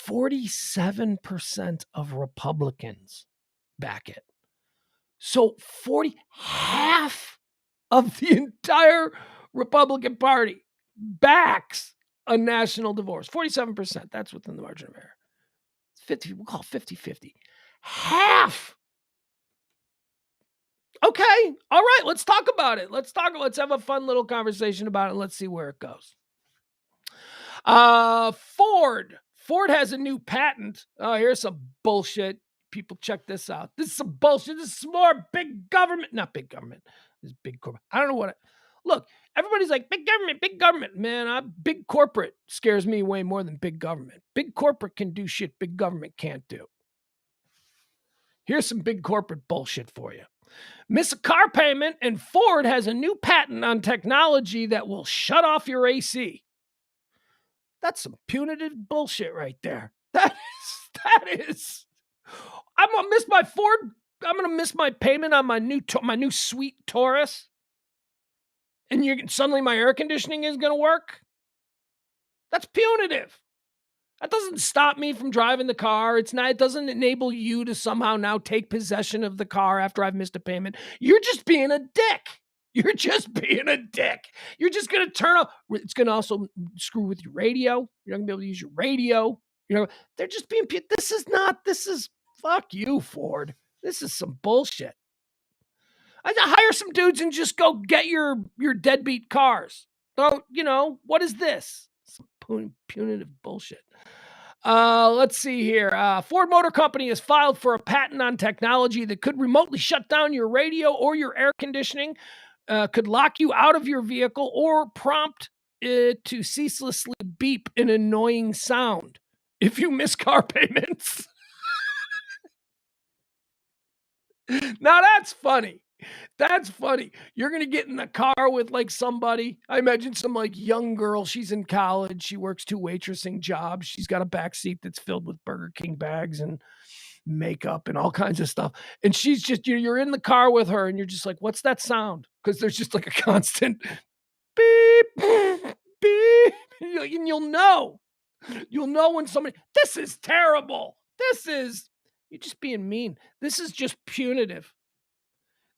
A: 47% of Republicans back it. So half of the entire Republican Party backs a national divorce. 47%. That's within the margin of error. 50. We'll call 50-50. Half. Okay. All right. Let's talk about it. Let's have a fun little conversation about it. Let's see where it goes. Ford has a new patent. Oh, here's some bullshit. People, check this out. This is some bullshit. This is more big government. Not big government. This is big corporate. I don't know what. Look, everybody's like, big government, big government. Man, big corporate scares me way more than big government. Big corporate can do shit big government can't do. Here's some big corporate bullshit for you. Miss a car payment, and Ford has a new patent on technology that will shut off your AC. That's some punitive bullshit right there. That is. I'm gonna miss my Ford. I'm gonna miss my payment on my new sweet Taurus. And suddenly my air conditioning is gonna work. That's punitive. That doesn't stop me from driving the car. It doesn't enable you to somehow now take possession of the car after I've missed a payment. You're just being a dick. You're just going to turn off. It's going to also screw with your radio. You're not going to be able to use your radio. They're just being, this is, fuck you, Ford. This is some bullshit. I hire some dudes and just go get your deadbeat cars. So, what is this? Some punitive bullshit. Let's see here. Ford Motor Company has filed for a patent on technology that could remotely shut down your radio or your air conditioning, could lock you out of your vehicle, or prompt it to ceaselessly beep an annoying sound if you miss car payments. Now that's funny. That's funny. You're going to get in the car with like somebody. I imagine some like young girl. She's in college. She works 2 waitressing jobs. She's got a back seat that's filled with Burger King bags. And makeup and all kinds of stuff. And she's just, you're in the car with her and you're just like, what's that sound? Because there's just like a constant beep, beep. And you'll know when somebody, this is terrible. You're just being mean. This is just punitive.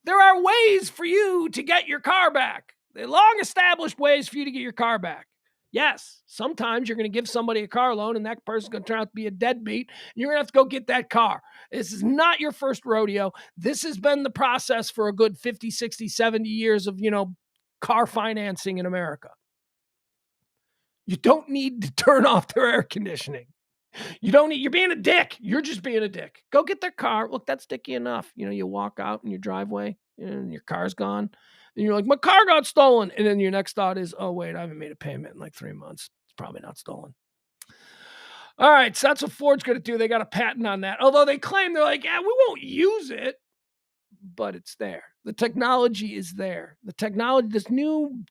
A: There are ways for you to get your car back. They're long established ways for you to get your car back. Yes, sometimes you're going to give somebody a car loan and that person's going to turn out to be a deadbeat. And you're going to have to go get that car. This is not your first rodeo. This has been the process for a good 50, 60, 70 years of, car financing in America. You don't need to turn off their air conditioning. You're being a dick. You're just being a dick. Go get their car. Look, that's dicky enough. You walk out in your driveway and your car's gone. And you're like, my car got stolen. And then your next thought is, oh, wait, I haven't made a payment in like 3 months. It's probably not stolen. All right, so that's what Ford's going to do. They got a patent on that. Although they claim, they're like, yeah, we won't use it. But it's there. The technology is there. The technology, this new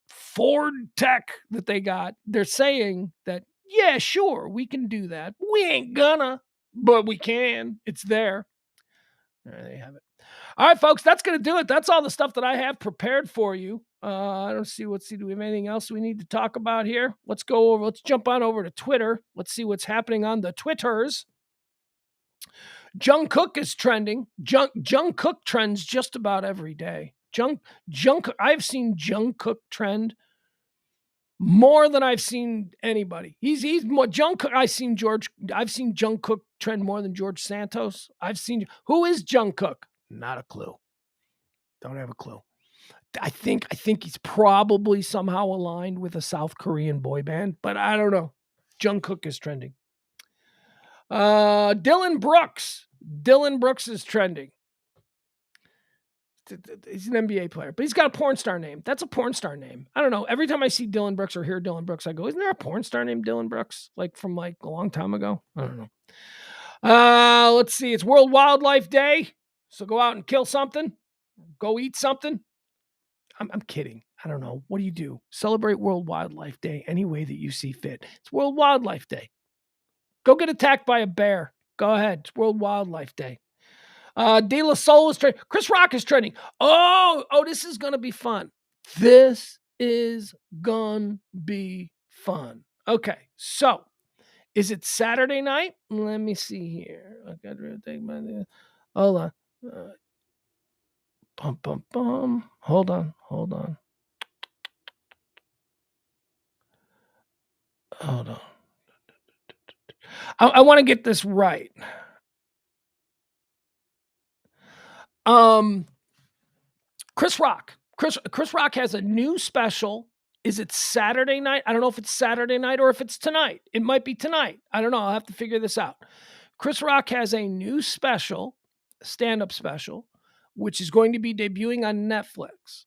A: Ford tech that they got, they're saying that, yeah, sure, we can do that. We ain't gonna, but we can. It's there. There you have it. All right, folks, that's going to do it. That's all the stuff that I have prepared for you. I don't see. Let's see. Do we have anything else we need to talk about here? Let's jump on over to Twitter. Let's see what's happening on the Twitters. Jungkook is trending. Jungkook trends just about every day. I've seen Jungkook trend more than I've seen anybody. He's more Jungkook. I've seen Jungkook trend more than George Santos. Who is Jungkook? Not a clue. Don't have a clue. I think he's probably somehow aligned with a South Korean boy band, but I don't know. Jungkook is trending. Dylan Brooks is trending. He's an NBA player, but he's got a porn star name. That's a porn star name. I don't know. Every time I see Dylan Brooks or hear Dylan Brooks, I go, isn't there a porn star named Dylan Brooks? Like from like a long time ago? I don't know. Let's see. It's World Wildlife Day. So go out and kill something. Go eat something. I'm kidding. I don't know. What do you do? Celebrate World Wildlife Day any way that you see fit. It's World Wildlife Day. Go get attacked by a bear. Go ahead. It's World Wildlife Day. De La Soul is trending. Chris Rock is trending. Oh, this is going to be fun. This is going to be fun. Okay, so is it Saturday night? Let me see here. I got to take my. Hold on. Hold on. Hold on. I want to get this right. Chris Rock has a new special. Is it Saturday night? I don't know if it's Saturday night or if it's tonight. It might be tonight. I don't know. I'll have to figure this out. Chris Rock has a new special, stand-up special, which is going to be debuting on Netflix.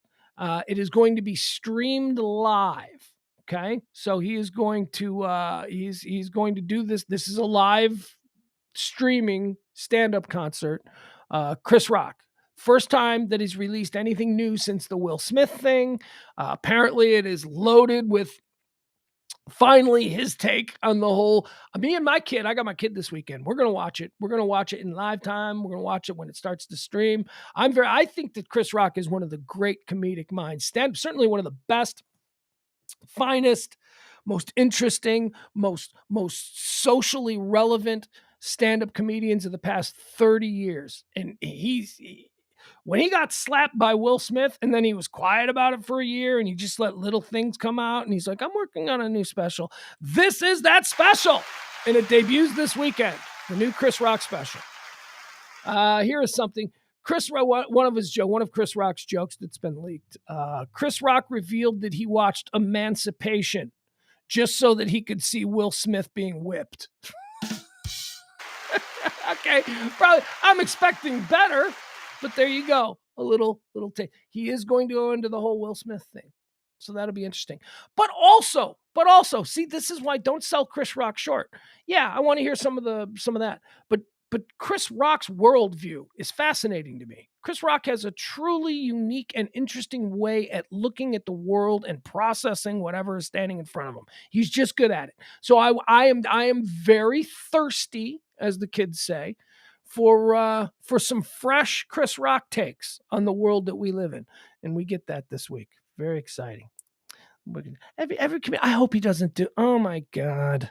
A: It is going to be streamed live. Okay, so he is going to he's going to do this. This is a live streaming stand-up concert. Chris Rock, first time that he's released anything new since the Will Smith thing. Apparently, it is loaded with finally his take on the whole. Me and my kid, I got my kid this weekend. We're gonna watch it. We're gonna watch it in live time. We're gonna watch it when it starts to stream. I think that Chris Rock is one of the great comedic minds. Certainly one of the best, finest, most interesting, most socially relevant stand-up comedians of the past 30 years. And when he got slapped by Will Smith and then he was quiet about it for a year and he just let little things come out and he's like, I'm working on a new special. This is that special. And it debuts this weekend, the new Chris Rock special. Here is something. One of Chris Rock's jokes that's been leaked. Chris Rock revealed that he watched Emancipation just so that he could see Will Smith being whipped. Okay, probably I'm expecting better, but there you go. A little take. He is going to go into the whole Will Smith thing, so that'll be interesting. But also, see, this is why don't sell Chris Rock short. Yeah, I want to hear some of that, but Chris Rock's worldview is fascinating to me. Chris Rock has a truly unique and interesting way at looking at the world and processing whatever is standing in front of him. He's just good at it. So I am very thirsty, as the kids say, for some fresh Chris Rock takes on the world that we live in, and we get that this week. Very exciting. I hope he doesn't do. Oh my God.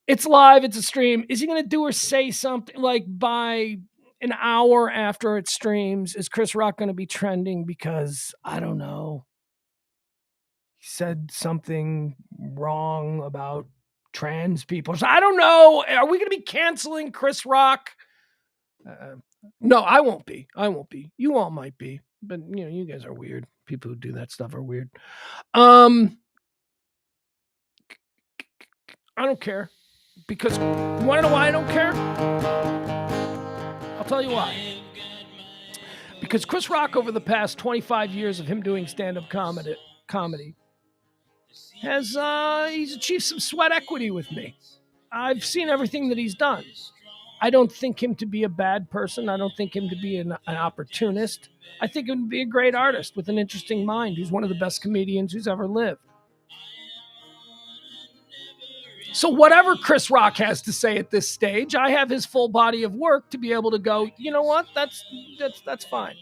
A: It's live. It's a stream. Is he going to do or say something like by an hour after it streams? Is Chris Rock going to be trending? Because I don't know. He said something wrong about trans people. So I don't know. Are we going to be canceling Chris Rock? No, I won't be. I won't be. You all might be. But, you guys are weird. People who do that stuff are weird. I don't care. Because you want to know why I don't care? I'll tell you why. Because Chris Rock, over the past 25 years of him doing stand-up comedy, he's achieved some sweat equity with me. I've seen everything that he's done. I don't think him to be a bad person. I don't think him to be an opportunist. I think him to be a great artist with an interesting mind who's one of the best comedians who's ever lived. So whatever Chris Rock has to say at this stage, I have his full body of work to be able to go, you know what? That's fine.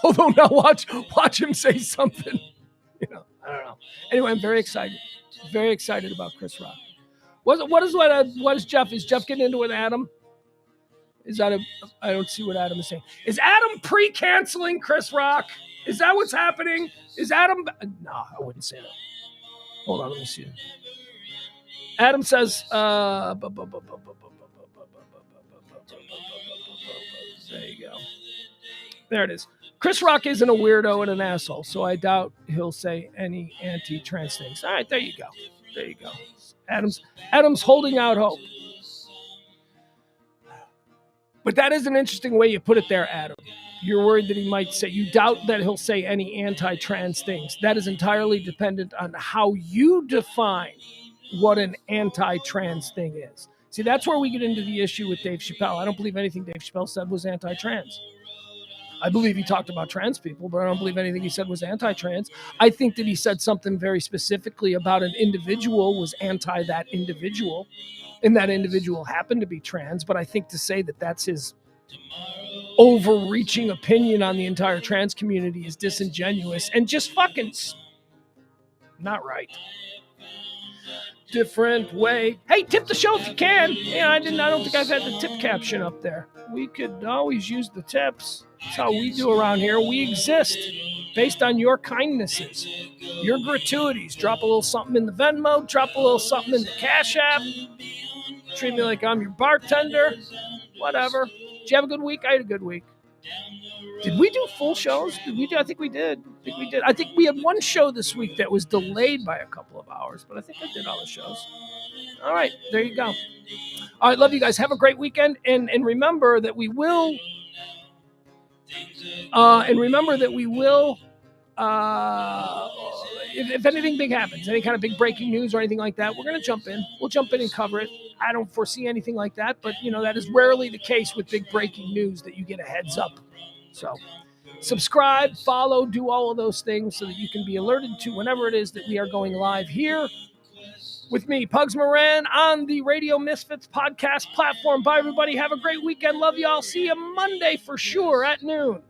A: Although now watch him say something. I don't know. Anyway, I'm very excited. Very excited about Chris Rock. What is Jeff? Is Jeff getting into it with Adam? I don't see what Adam is saying. Is Adam pre-canceling Chris Rock? Is that what's happening? Is Adam? No, I wouldn't say that. Hold on, let me see. Adam says, there you go. There it is. Chris Rock isn't a weirdo and an asshole, so I doubt he'll say any anti-trans things. All right, there you go. There you go. Adam's holding out hope. But that is an interesting way you put it there, Adam. You're worried that he might say, you doubt that he'll say any anti-trans things. That is entirely dependent on how you define what an anti-trans thing is. See, that's where we get into the issue with Dave Chappelle. I don't believe anything Dave Chappelle said was anti-trans. I believe he talked about trans people, but I don't believe anything he said was anti-trans. I think that he said something very specifically about an individual was anti that individual, and that individual happened to be trans. But I think to say that that's his overreaching opinion on the entire trans community is disingenuous and just fucking not right. Different way. Hey, tip the show if you can. Yeah, I don't think I've had the tip caption up there. We could always use the tips. That's how we do around here. We exist based on your kindnesses, your gratuities. Drop a little something in the Venmo. Drop a little something in the Cash App. Treat me like I'm your bartender. Whatever. Did you have a good week? I had a good week. Did we do full shows? I think we did. I think we had one show this week that was delayed by a couple of hours, but I think I did all the shows. All right, there you go. All right, love you guys. Have a great weekend, and remember that we will. If anything big happens, any kind of big breaking news or anything like that, we're going to jump in. We'll jump in and cover it. I don't foresee anything like that, but that is rarely the case with big breaking news that you get a heads up. So subscribe, follow, do all of those things so that you can be alerted to whenever it is that we are going live here with me, Pugs Moran, on the Radio Misfits podcast platform. Bye, everybody. Have a great weekend. Love you all. See you Monday for sure at noon.